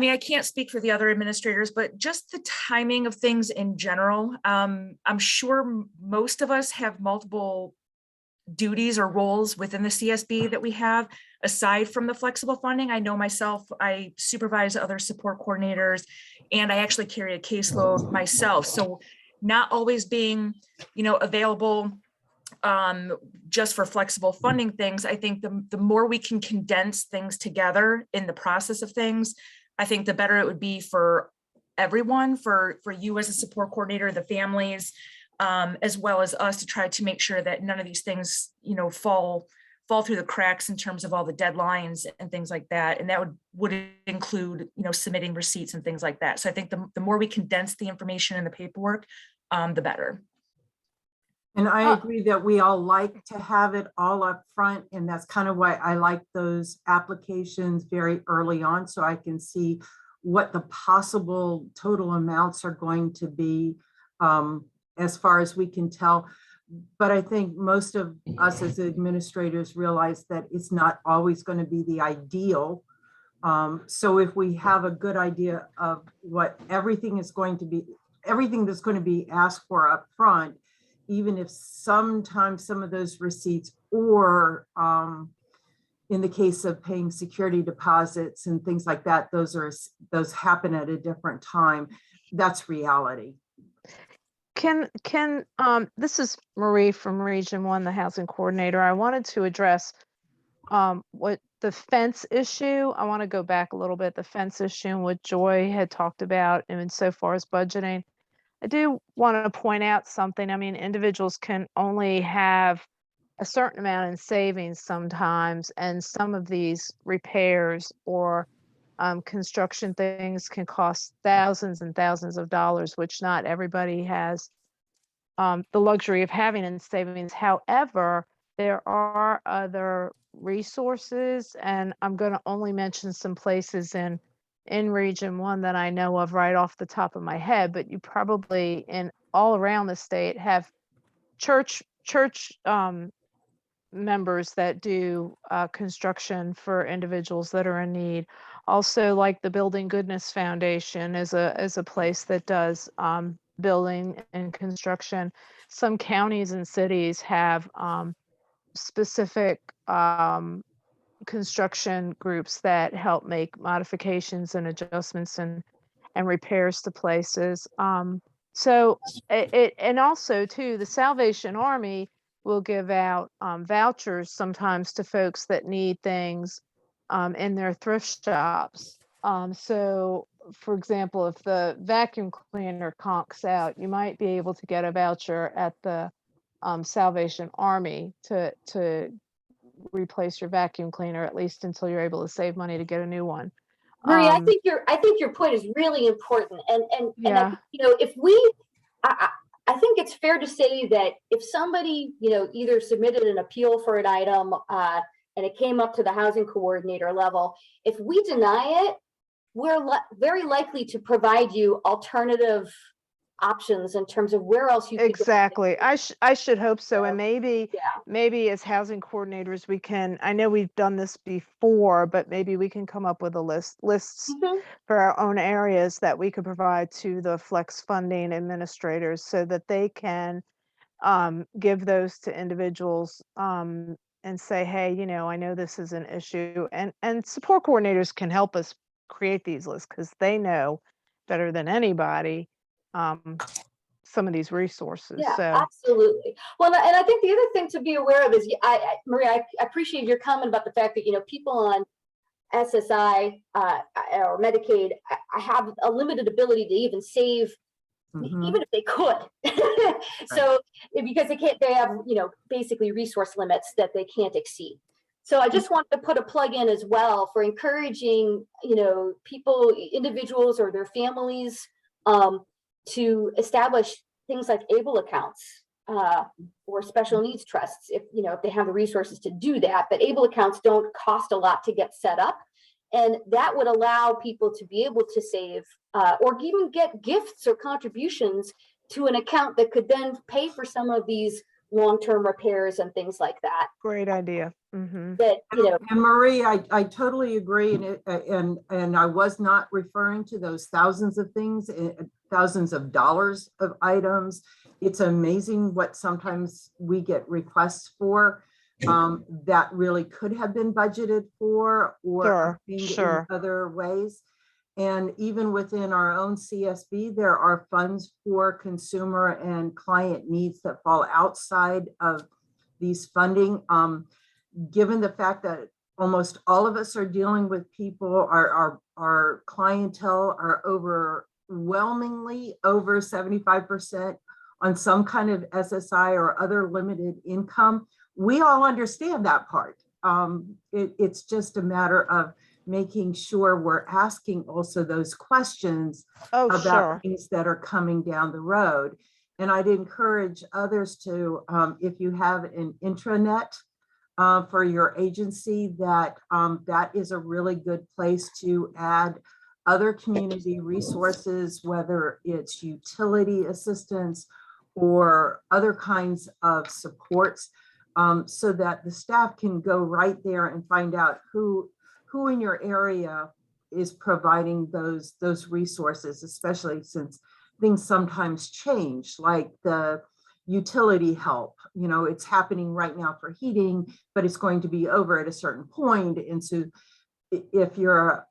mean, I can't speak for the other administrators, but just the timing of things in general. I'm sure most of us have multiple duties or roles within the CSB that we have aside from the flexible funding. I know myself, I supervise other support coordinators, and I actually carry a caseload myself. So not always being, available just for flexible funding things. I think the more we can condense things together in the process of things, I think the better it would be for everyone, for you as a support coordinator, the families, as well as us, to try to make sure that none of these things, fall through the cracks in terms of all the deadlines and things like that. And that would include, submitting receipts and things like that. So I think the more we condense the information in the paperwork, the better. And I agree that we all like to have it all up front, and that's kind of why I like those applications very early on, so I can see what the possible total amounts are going to be, as far as we can tell. But I think most of us as administrators realize that it's not always going to be the ideal. So if we have a good idea of what everything that's going to be asked for up front, even if sometimes some of those receipts, or in the case of paying security deposits and things like that, those happen at a different time. That's reality. This is Marie from Region 1, the housing coordinator. I wanted to address what the fence issue. I want to go back a little bit. The fence issue and what Joy had talked about, and so far as budgeting. I do want to point out something. I mean, individuals can only have a certain amount in savings sometimes, and some of these repairs or construction things can cost thousands and thousands of dollars, which not everybody has the luxury of having in savings. However, there are other resources, and I'm going to only mention some places in Region 1 that I know of right off the top of my head, but you probably in all around the state have church members that do construction for individuals that are in need. Also, like the Building Goodness Foundation is a place that does building and construction. Some counties and cities have specific construction groups that help make modifications and adjustments and repairs to places. So and also too, the Salvation Army will give out vouchers sometimes to folks that need things in their thrift shops. So for example, if the vacuum cleaner conks out, you might be able to get a voucher at the Salvation Army to replace your vacuum cleaner, at least until you're able to save money to get a new one. Maria, I think your point is really important. And Yeah. if I think it's fair to say that if somebody, either submitted an appeal for an item and it came up to the housing coordinator level, if we deny it, we're very likely to provide you alternative options in terms of where else you could go. Exactly. I should hope so. And maybe as housing coordinators, we can, I know we've done this before, but maybe we can come up with a lists for our own areas that we could provide to the flex funding administrators so that they can give those to individuals and say, hey, I know this is an issue, and support coordinators can help us create these lists because they know better than anybody some of these resources. Yeah, so absolutely. Well, and I think the other thing to be aware of is, Maria, I appreciate your comment about the fact that, people on SSI or Medicaid have a limited ability to even save, even if they could. So because they have, basically resource limits that they can't exceed. So I just wanted to put a plug in as well for encouraging, people, individuals or their families to establish things like ABLE accounts or special needs trusts if they have the resources to do that. But ABLE accounts don't cost a lot to get set up. And that would allow people to be able to save or even get gifts or contributions to an account that could then pay for some of these long-term repairs and things like that. great idea. That And Marie, I totally agree, and I was not referring to those thousands of things, thousands of dollars of items. it's amazing what sometimes we get requests for that really could have been budgeted for or obtained in other ways. And even within our own CSB, there are funds for consumer and client needs that fall outside of these funding. Given the fact that almost all of us are dealing with people, our clientele are overwhelmingly over 75% on some kind of SSI or other limited income. We all understand that part. It's just a matter of making sure we're asking also those questions about things that are coming down the road. And I'd encourage others to, if you have an intranet for your agency, that is a really good place to add other community resources, whether it's utility assistance or other kinds of supports, so that the staff can go right there and find out who in your area is providing those resources, especially since things sometimes change, like the utility help. You know, it's happening right now for heating, but it's going to be over at a certain point. And so if you're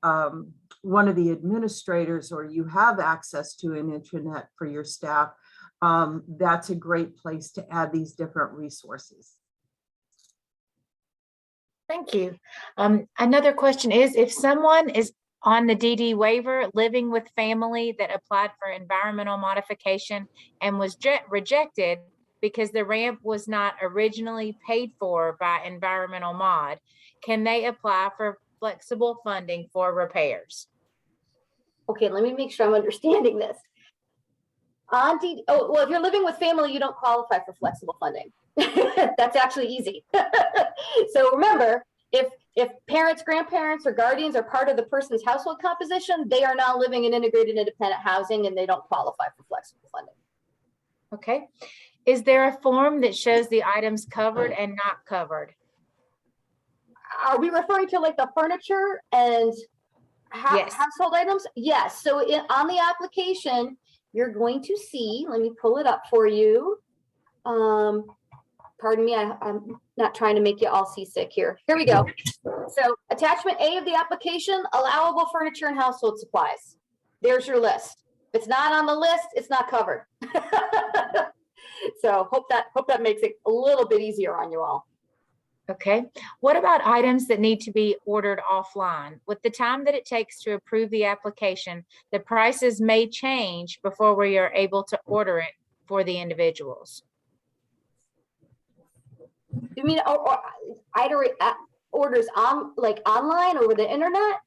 one of the administrators or you have access to an intranet for your staff, that's a great place to add these different resources. Thank you. Another question is, if someone is on the DD waiver living with family that applied for environmental modification and was rejected because the ramp was not originally paid for by environmental mod, can they apply for flexible funding for repairs? Okay, let me make sure I'm understanding this. Well, if you're living with family, you don't qualify for flexible funding. That's actually easy. So remember, if parents, grandparents, or guardians are part of the person's household composition, they are now living in integrated independent housing and they don't qualify for flexible funding. Okay. Is there a form that shows the items covered and not covered? Are we referring to like the furniture and household items? Yes. So on the application, you're going to see, let me pull it up for you. Pardon me, I'm not trying to make you all seasick here. Here we go. So attachment A of the application, allowable furniture and household supplies. There's your list. If it's not on the list, it's not covered. So hope that makes it a little bit easier on you all. Okay. What about items that need to be ordered offline? With the time that it takes to approve the application, the prices may change before we are able to order it for the individuals. You mean orders on like online over the internet?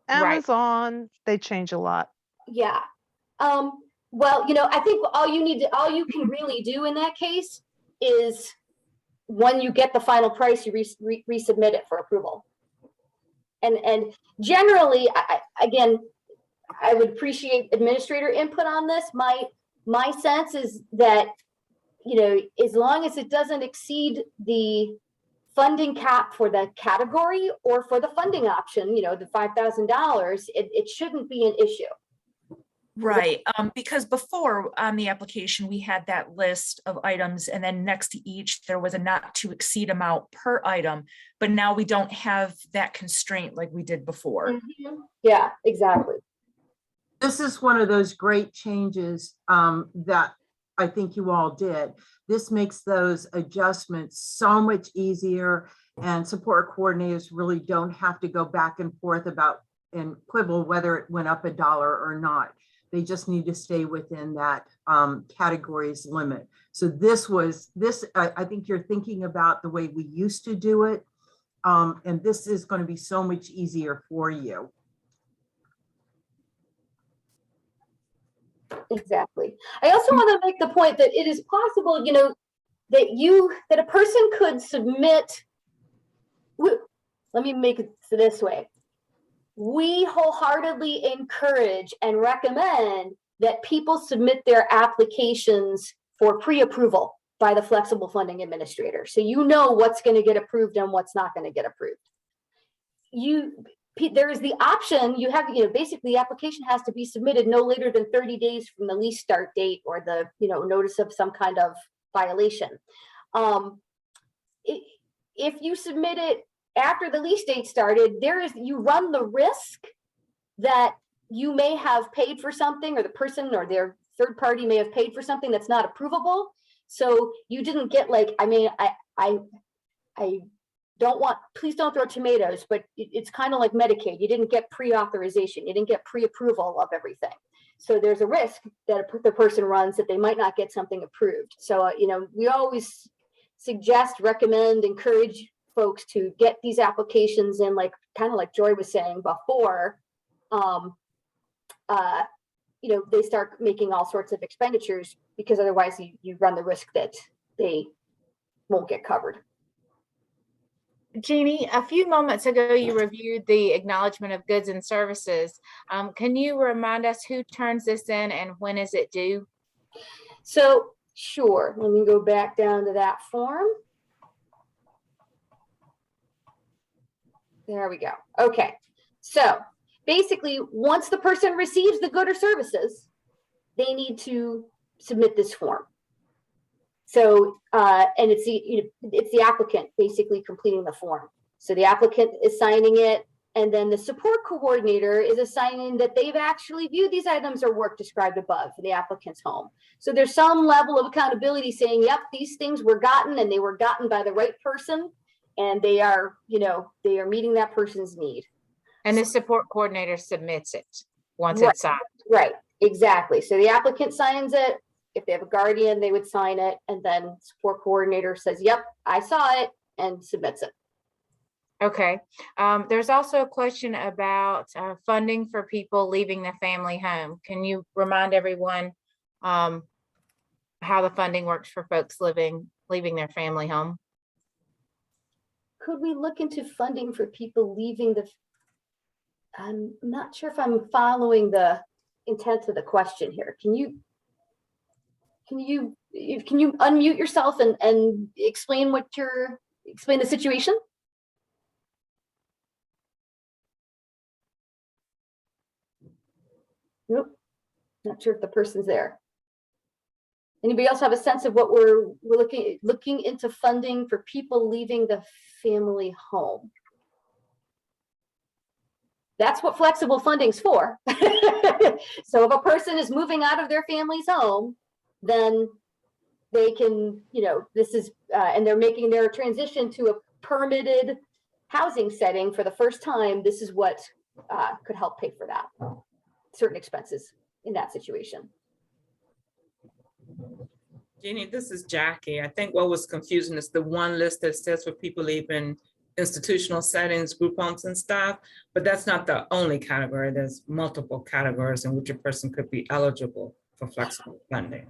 Amazon, they change a lot. Yeah. Well, you know, I think all you can really do in that case is when you get the final price, you resubmit it for approval. And generally, I would appreciate administrator input on this. My sense is that, you know, as long as it doesn't exceed the funding cap for the category or for the funding option, you know, the $5,000, it shouldn't be an issue. Right, because before on the application, we had that list of items and then next to each, there was a not to exceed amount per item, but now we don't have that constraint like we did before. Mm-hmm. Yeah, exactly. This is one of those great changes that I think you all did. This makes those adjustments so much easier, and support coordinators really don't have to go back and forth about and quibble whether it went up $1 or not. They just need to stay within that category's limit. So I think you're thinking about the way we used to do it. And this is going to be so much easier for you. Exactly. I also want to make the point that it is possible, you know, that a person could submit. Let me make it this way. We wholeheartedly encourage and recommend that people submit their applications for pre-approval by the flexible funding administrator. So you know what's going to get approved and what's not going to get approved. there is the option, you have, basically the application has to be submitted no later than 30 days from the lease start date or the, notice of some kind of violation. If you submit it after the lease date started, you run the risk that you may have paid for something, or the person or their third party may have paid for something that's not approvable. So you didn't get I don't want, please don't throw tomatoes, but it's kind of like Medicaid. You didn't get pre-authorization. You didn't get pre-approval of everything. So there's a risk that the person runs that they might not get something approved. So, we always suggest, recommend, encourage folks to get these applications in, kind of like Joy was saying before, they start making all sorts of expenditures, because otherwise you run the risk that they won't get covered. Jeannie, a few moments ago, you reviewed the acknowledgement of goods and services. Can you remind us who turns this in and when is it due? So, sure. Let me go back down to that form. There we go. Okay. So basically, once the person receives the good or services, they need to submit this form. So, and it's the applicant basically completing the form. So the applicant is signing it, and then the support coordinator is assigning that they've actually viewed these items or work described above in the applicant's home. So there's some level of accountability saying, yep, these things were gotten, and they were gotten by the right person, and they are meeting that person's need. And the support coordinator submits it once it's signed. Right, exactly. So the applicant signs it. If they have a guardian, they would sign it, and then support coordinator says, yep, I saw it, and submits it. Okay. There's also a question about funding for people leaving the family home. Can you remind everyone how the funding works for folks leaving their family home? Could we look into funding for people leaving I'm not sure if I'm following the intent of the question here. Can you unmute yourself and explain explain the situation? Nope, not sure if the person's there. Anybody else have a sense of what we're looking into funding for people leaving the family home? That's what flexible funding's for. So if a person is moving out of their family's home, then they can, this is, and they're making their transition to a permitted housing setting for the first time. This is what could help pay for that, certain expenses in that situation. Jeannie, this is Jackie. I think what was confusing is the one list that says for people leaving institutional settings, group homes and stuff, but that's not the only category. There's multiple categories in which a person could be eligible for flexible funding.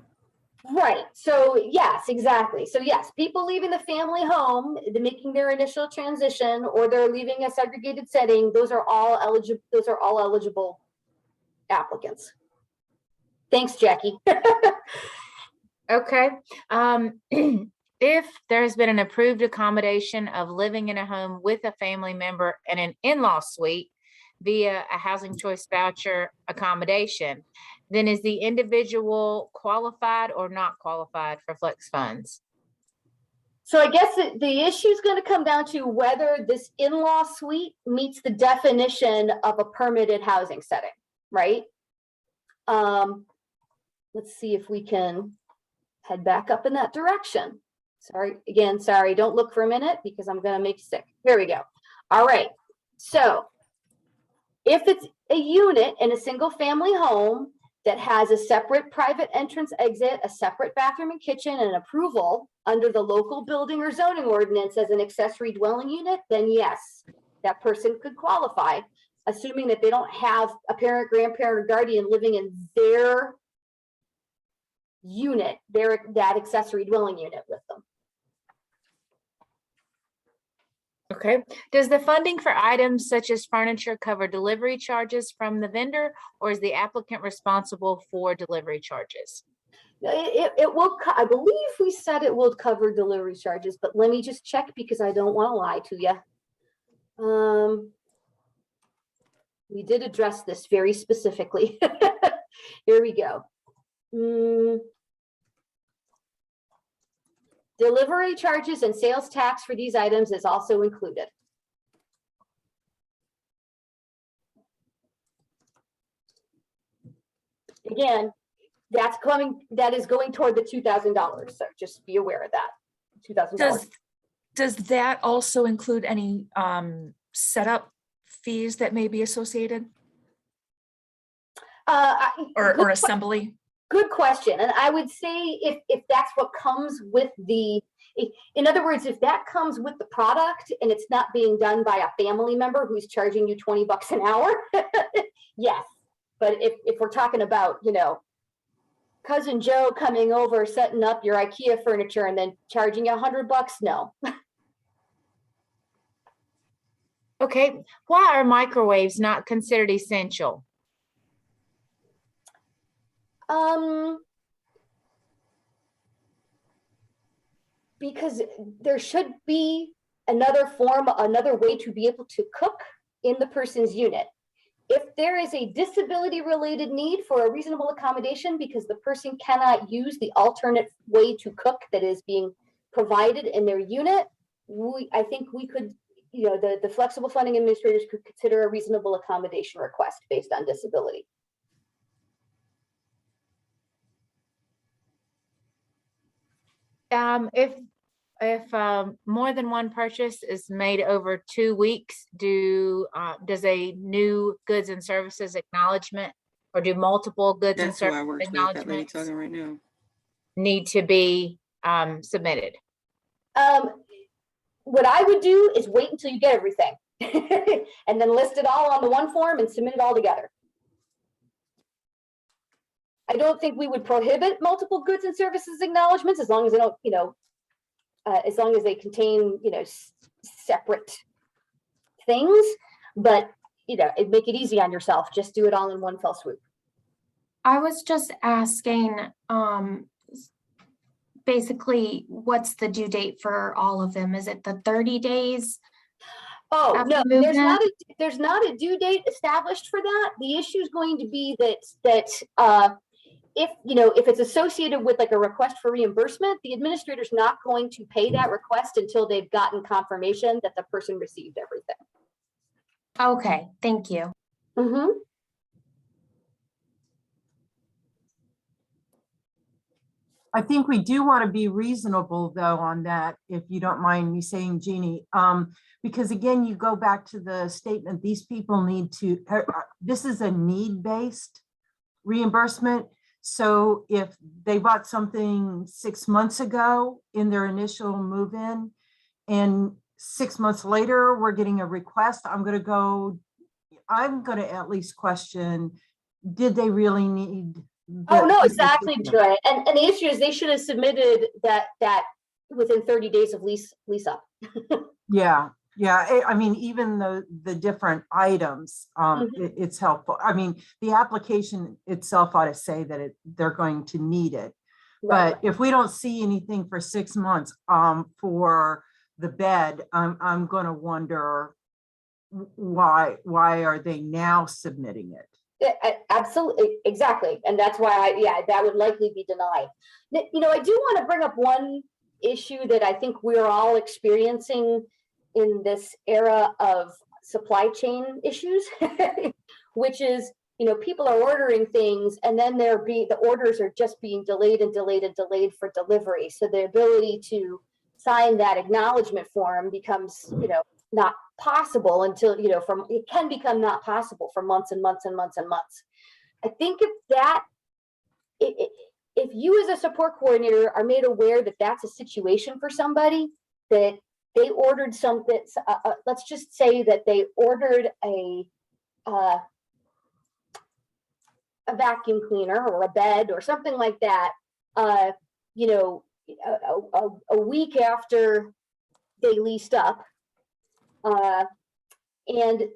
Right. So yes, exactly. So yes, people leaving the family home, making their initial transition, or they're leaving a segregated setting, those are all eligible. Those are all eligible applicants. Thanks, Jackie. Okay. If there has been an approved accommodation of living in a home with a family member and an in-law suite via a housing choice voucher accommodation, then is the individual qualified or not qualified for flex funds? So I guess the issue is going to come down to whether this in-law suite meets the definition of a permitted housing setting, right? Let's see if we can head back up in that direction. Sorry, don't look for a minute because I'm going to make you sick. Here we go. All right. So if it's a unit in a single family home that has a separate private entrance exit, a separate bathroom and kitchen, and approval under the local building or zoning ordinance as an accessory dwelling unit, then yes, that person could qualify, assuming that they don't have a parent, grandparent, or guardian living in their unit, that accessory dwelling unit with them. Okay. Does the funding for items such as furniture cover delivery charges from the vendor, or is the applicant responsible for delivery charges? It will, I believe we said it will cover delivery charges, but let me just check because I don't want to lie to you. We did address this very specifically. Here we go. Delivery charges and sales tax for these items is also included. Again, that is going toward the $2,000. So just be aware of that. $2,000. Does that also include any setup fees that may be associated or assembly? Good question. And I would say if that's what comes with in other words, if that comes with the product and it's not being done by a family member who's charging you $20 an hour, yes. But if we're talking about, cousin Joe coming over, setting up your IKEA furniture and then charging you $100, no. Okay, why are microwaves not considered essential? Because there should be another way to be able to cook in the person's unit. If there is a disability related need for a reasonable accommodation because the person cannot use the alternate way to cook that is being provided in their unit, I think we could, the flexible funding administrators could consider a reasonable accommodation request based on disability. If more than one purchase is made over 2 weeks, does a new goods and services acknowledgement, or do multiple goods and That's who I services worked with, that lady acknowledgements talking right now. need to be submitted? What I would do is wait until you get everything and then list it all on the one form and submit it all together. I don't think we would prohibit multiple goods and services acknowledgements as long as they don't, as long as they contain, separate things, but, it'd make it easy on yourself. Just do it all in one fell swoop. I was just asking, basically, what's the due date for all of them? Is it the 30 days? Oh, after no, movement? there's not a due date established for that. The issue is going to be that if it's associated with like a request for reimbursement, the administrator's not going to pay that request until they've gotten confirmation that the person received everything. Okay, thank you. Mm-hmm. I think we do want to be reasonable though on that, if you don't mind me saying, Jeannie, because again, you go back to the statement, these people need to, this is a need-based reimbursement. So if they bought something 6 months ago in their initial move-in and 6 months later, we're getting a request, I'm going to at least question, did they really need? Oh, no, exactly, Joy. And the issue is they should have submitted that within 30 days of lease up. Yeah. I mean, even the different items, it's helpful. I mean, the application itself ought to say that they're going to need it. Right. But if we don't see anything for 6 months for the bed, I'm going to wonder why are they now submitting it? Yeah, absolutely, exactly. And that's why that would likely be denied. I do want to bring up one issue that I think we're all experiencing in this era of supply chain issues, which is, people are ordering things and then the orders are just being delayed for delivery. So the ability to sign that acknowledgement form becomes, not possible until, it can become not possible for months and months and months and months. I think if you as a support coordinator are made aware that that's a situation for somebody, that they ordered something, let's just say that they ordered a vacuum cleaner or a bed or something like that, a week after they leased up, and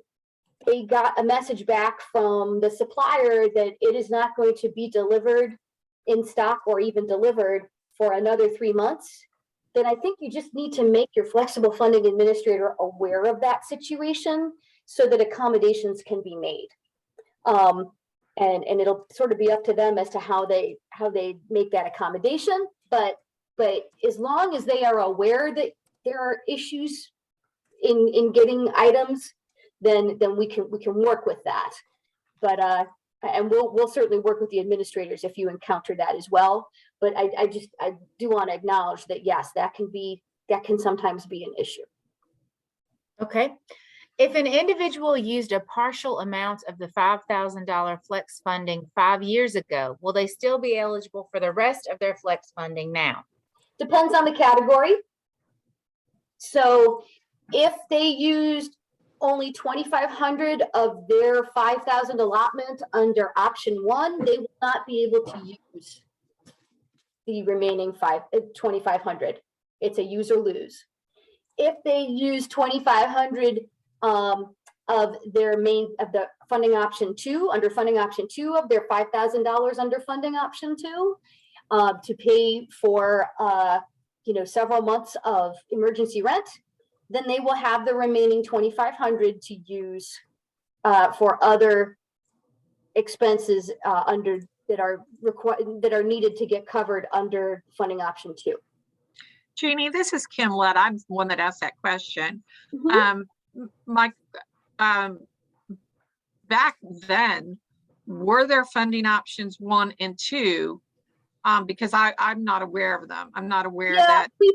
they got a message back from the supplier that it is not going to be delivered in stock or even delivered for another 3 months, then I think you just need to make your flexible funding administrator aware of that situation so that accommodations can be made. And it'll sort of be up to them as to how they make that accommodation. But as long as they are aware that there are issues in getting items, then we can work with that. But and we'll certainly work with the administrators if you encounter that as well. But I do want to acknowledge that, yes, that can sometimes be an issue. Okay. If an individual used a partial amount of the $5,000 flex funding 5 years ago, will they still be eligible for the rest of their flex funding now? Depends on the category. So if they used only 2,500 of their 5,000 allotment under option 1, they will not be able to use the remaining 2,500. It's a use or lose. If they use 2,500 of the funding option 2, under funding option 2 of their $5,000 under funding option 2, to pay for several months of emergency rent, then they will have the remaining 2,500 to use for other expenses that are needed to get covered under funding option 2. Jeannie, this is Kim Ludd. I'm the one that asked that question. Mm-hmm. Back then, were there funding options 1 and 2? Because I'm not aware of them. I'm not aware that we've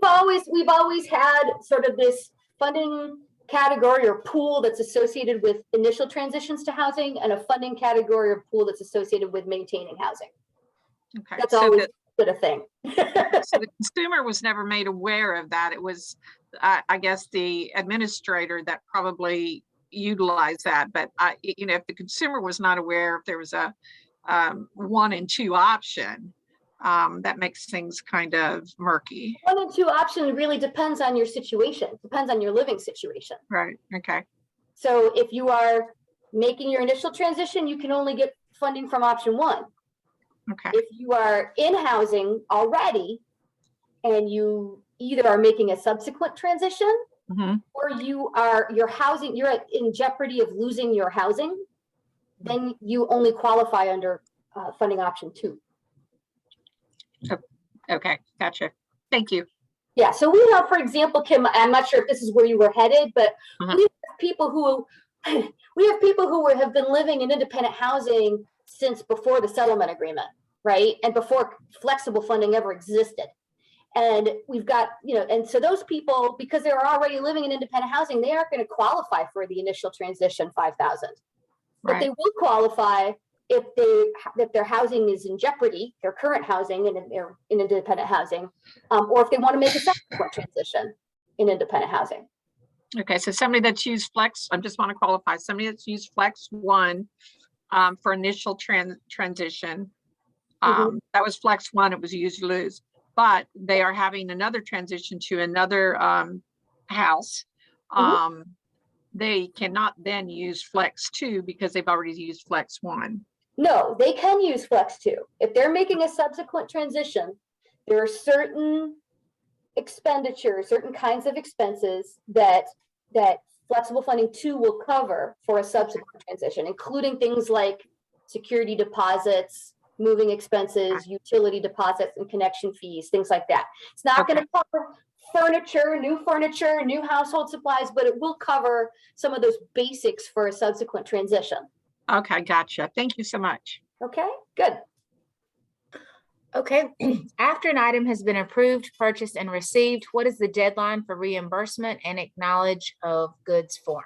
always had sort of this funding category or pool that's associated with initial transitions to housing, and a funding category or pool that's associated with maintaining housing. Okay, that's always been a thing. So the consumer was never made aware of that. It was, I guess, the administrator that probably utilized that. But if the consumer was not aware if there was a 1 and 2 option, that makes things kind of murky. 1 and 2 option really depends on your situation, depends on your living situation. Right. Okay. So if you are making your initial transition, you can only get funding from option 1. Okay. If you are in housing already and you either are making a subsequent transition, mm-hmm. or you're in jeopardy of losing your housing, then you only qualify under funding option 2. Okay, gotcha. Thank you. Yeah, so we have, for example, Kim, I'm not sure if this is where you were headed, but uh-huh. we have people who have been living in independent housing since before the settlement agreement, right? And before flexible funding ever existed. And we've got, and so those people, because they're already living in independent housing, they aren't going to qualify for the initial transition 5,000. But they will qualify if their housing is in jeopardy, their current housing, and they're in independent housing, or if they want to make a subsequent transition in independent housing. Okay, so somebody that's used Flex, I just want to qualify, somebody that's used Flex 1 for initial transition, Mm-hmm. that was Flex 1, it was use lose, but they are having another transition to another house. Mm-hmm. They cannot then use Flex 2 because they've already used Flex 1. No, they can use Flex 2. If they're making a subsequent transition, there are certain expenditures, certain kinds of expenses that flexible funding 2 will cover for a subsequent transition, including things like security deposits, moving expenses, utility deposits, and connection fees, things like that. It's not going to cover furniture, new household supplies, but it will cover some of those basics for a subsequent transition. Okay, gotcha. Thank you so much. Okay, good. Okay, after an item has been approved, purchased, and received, what is the deadline for reimbursement and acknowledge of goods form?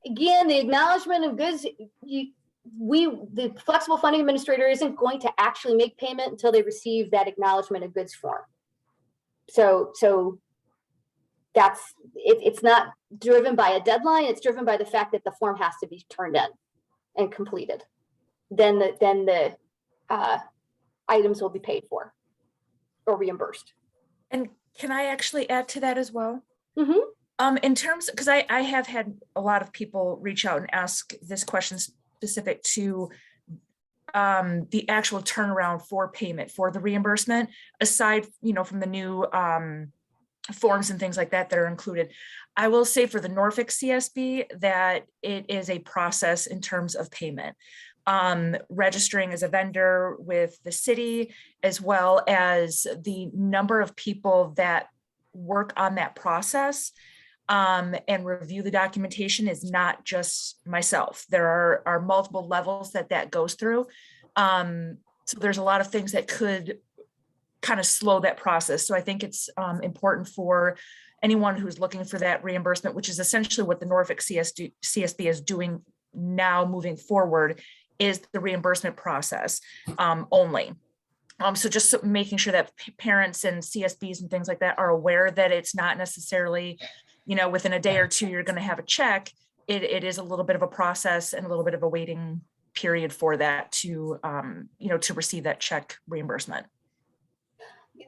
Again, the acknowledgement of goods, the flexible funding administrator isn't going to actually make payment until they receive that acknowledgement of goods form. So it's not driven by a deadline. It's driven by the fact that the form has to be turned in and completed. Then the items will be paid for or reimbursed. And can I actually add to that as well? Mm-hmm. In terms, because I have had a lot of people reach out and ask this question specific to the actual turnaround for payment for the reimbursement, aside, from the new forms and things like that that are included. I will say for the Norfolk CSB that it is a process in terms of payment. Registering as a vendor with the city, as well as the number of people that work on that process and review the documentation is not just myself. There are multiple levels that goes through. So there's a lot of things that could kind of slow that process. So I think it's important for anyone who's looking for that reimbursement, which is essentially what the Norfolk CSB is doing now moving forward, is the reimbursement process only. So just making sure that parents and CSBs and things like that are aware that it's not necessarily, within a day or two, you're going to have a check. It is a little bit of a process and a little bit of a waiting period for that to, to receive that check reimbursement.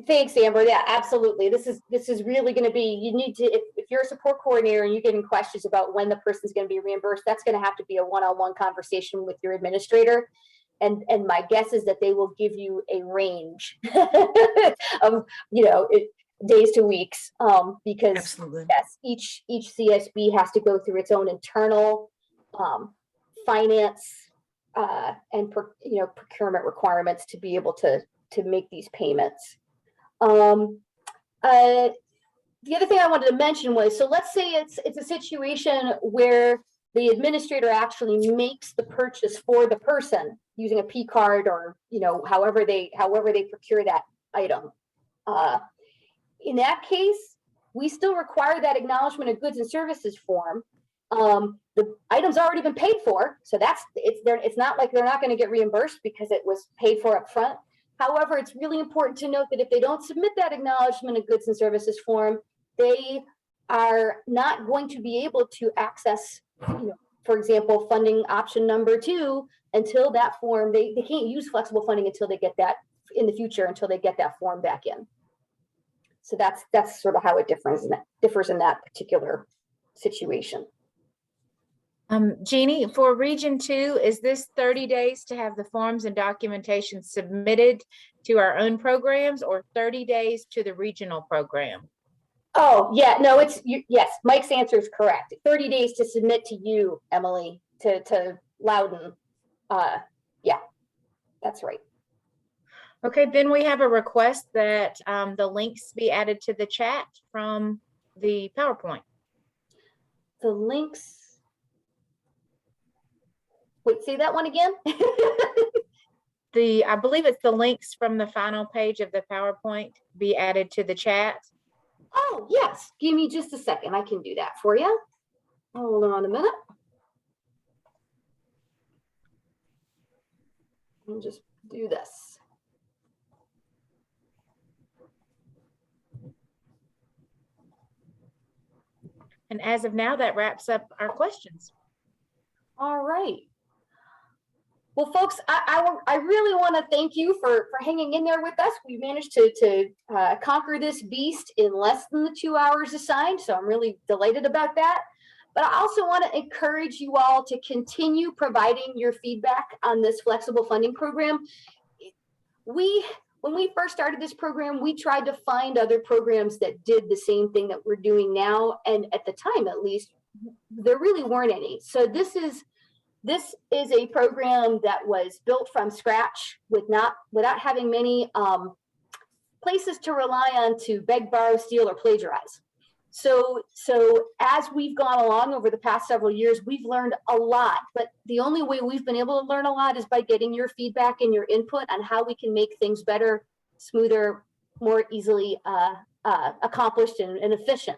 Thanks, Amber. Yeah, absolutely. This is really going to be, you need to, if you're a support coordinator and you're getting questions about when the person's going to be reimbursed, that's going to have to be a one-on-one conversation with your administrator. And my guess is that they will give you a range of, days to weeks, because Absolutely. yes, each CSB has to go through its own internal finance and procurement requirements to be able to make these payments. The other thing I wanted to mention was, so let's say it's a situation where the administrator actually makes the purchase for the person using a P card or however they procure that item. In that case, we still require that acknowledgement of goods and services form. The item's already been paid for, so it's not like they're not going to get reimbursed because it was paid for up front. However, it's really important to note that if they don't submit that acknowledgement of goods and services form, they are not going to be able to access, for example, funding option number 2 until that form, they can't use flexible funding until they get that in the future, until they get that form back in. So that's sort of how it differs in that particular situation. Jeannie, for Region 2, is this 30 days to have the forms and documentation submitted to our own programs, or 30 days to the regional program? Oh, yeah, no, yes, Mike's answer is correct. 30 days to submit to you, Emily, to Loudon. Yeah, that's right. Okay, then we have a request that the links be added to the chat from the PowerPoint. The links. Wait, say that one again. I believe it's the links from the final page of the PowerPoint be added to the chat. Oh, yes. Give me just a second. I can do that for you. Hold on a minute. I'll just do this. And as of now, that wraps up our questions. All right. Well, folks, I really want to thank you for hanging in there with us. We managed to conquer this beast in less than the 2 hours assigned, so I'm really delighted about that. But I also want to encourage you all to continue providing your feedback on this flexible funding program. When we first started this program, we tried to find other programs that did the same thing that we're doing now, and at the time, at least, there really weren't any. So this is a program that was built from scratch without having many places to rely on to beg, borrow, steal, or plagiarize. So as we've gone along over the past several years, we've learned a lot, but the only way we've been able to learn a lot is by getting your feedback and your input on how we can make things better, smoother, more easily accomplished and efficient.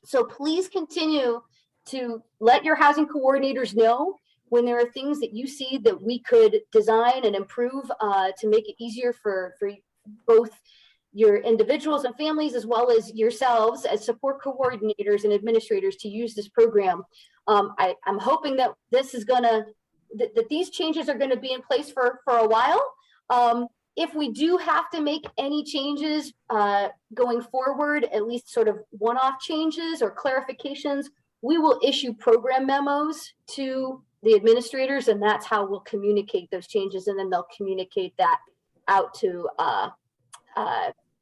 So please continue to let your housing coordinators know when there are things that you see that we could design and improve to make it easier for both your individuals and families, as well as yourselves as support coordinators and administrators, to use this program. I'm hoping that this is that these changes are going to be in place for a while. If we do have to make any changes going forward, at least sort of one-off changes or clarifications, we will issue program memos to the administrators, and that's how we'll communicate those changes, and then they'll communicate that out to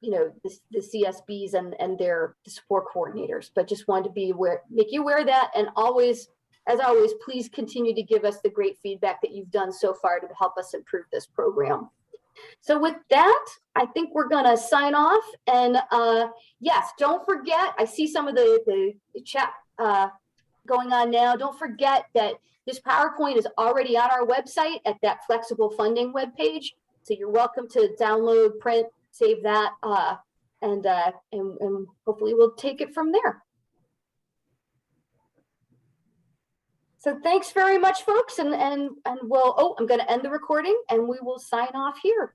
the CSBs and their support coordinators, but just wanted to be aware, make you aware of that. And always, as always, please continue to give us the great feedback that you've done so far to help us improve this program. So with that, I think we're gonna sign off. And yes, don't forget, I see some of the chat going on now. Don't forget that this PowerPoint is already on our website at that flexible funding webpage. So you're welcome to download, print, save that, and hopefully we'll take it from there. So thanks very much, folks, and we'll, oh, I'm going to end the recording and we will sign off here.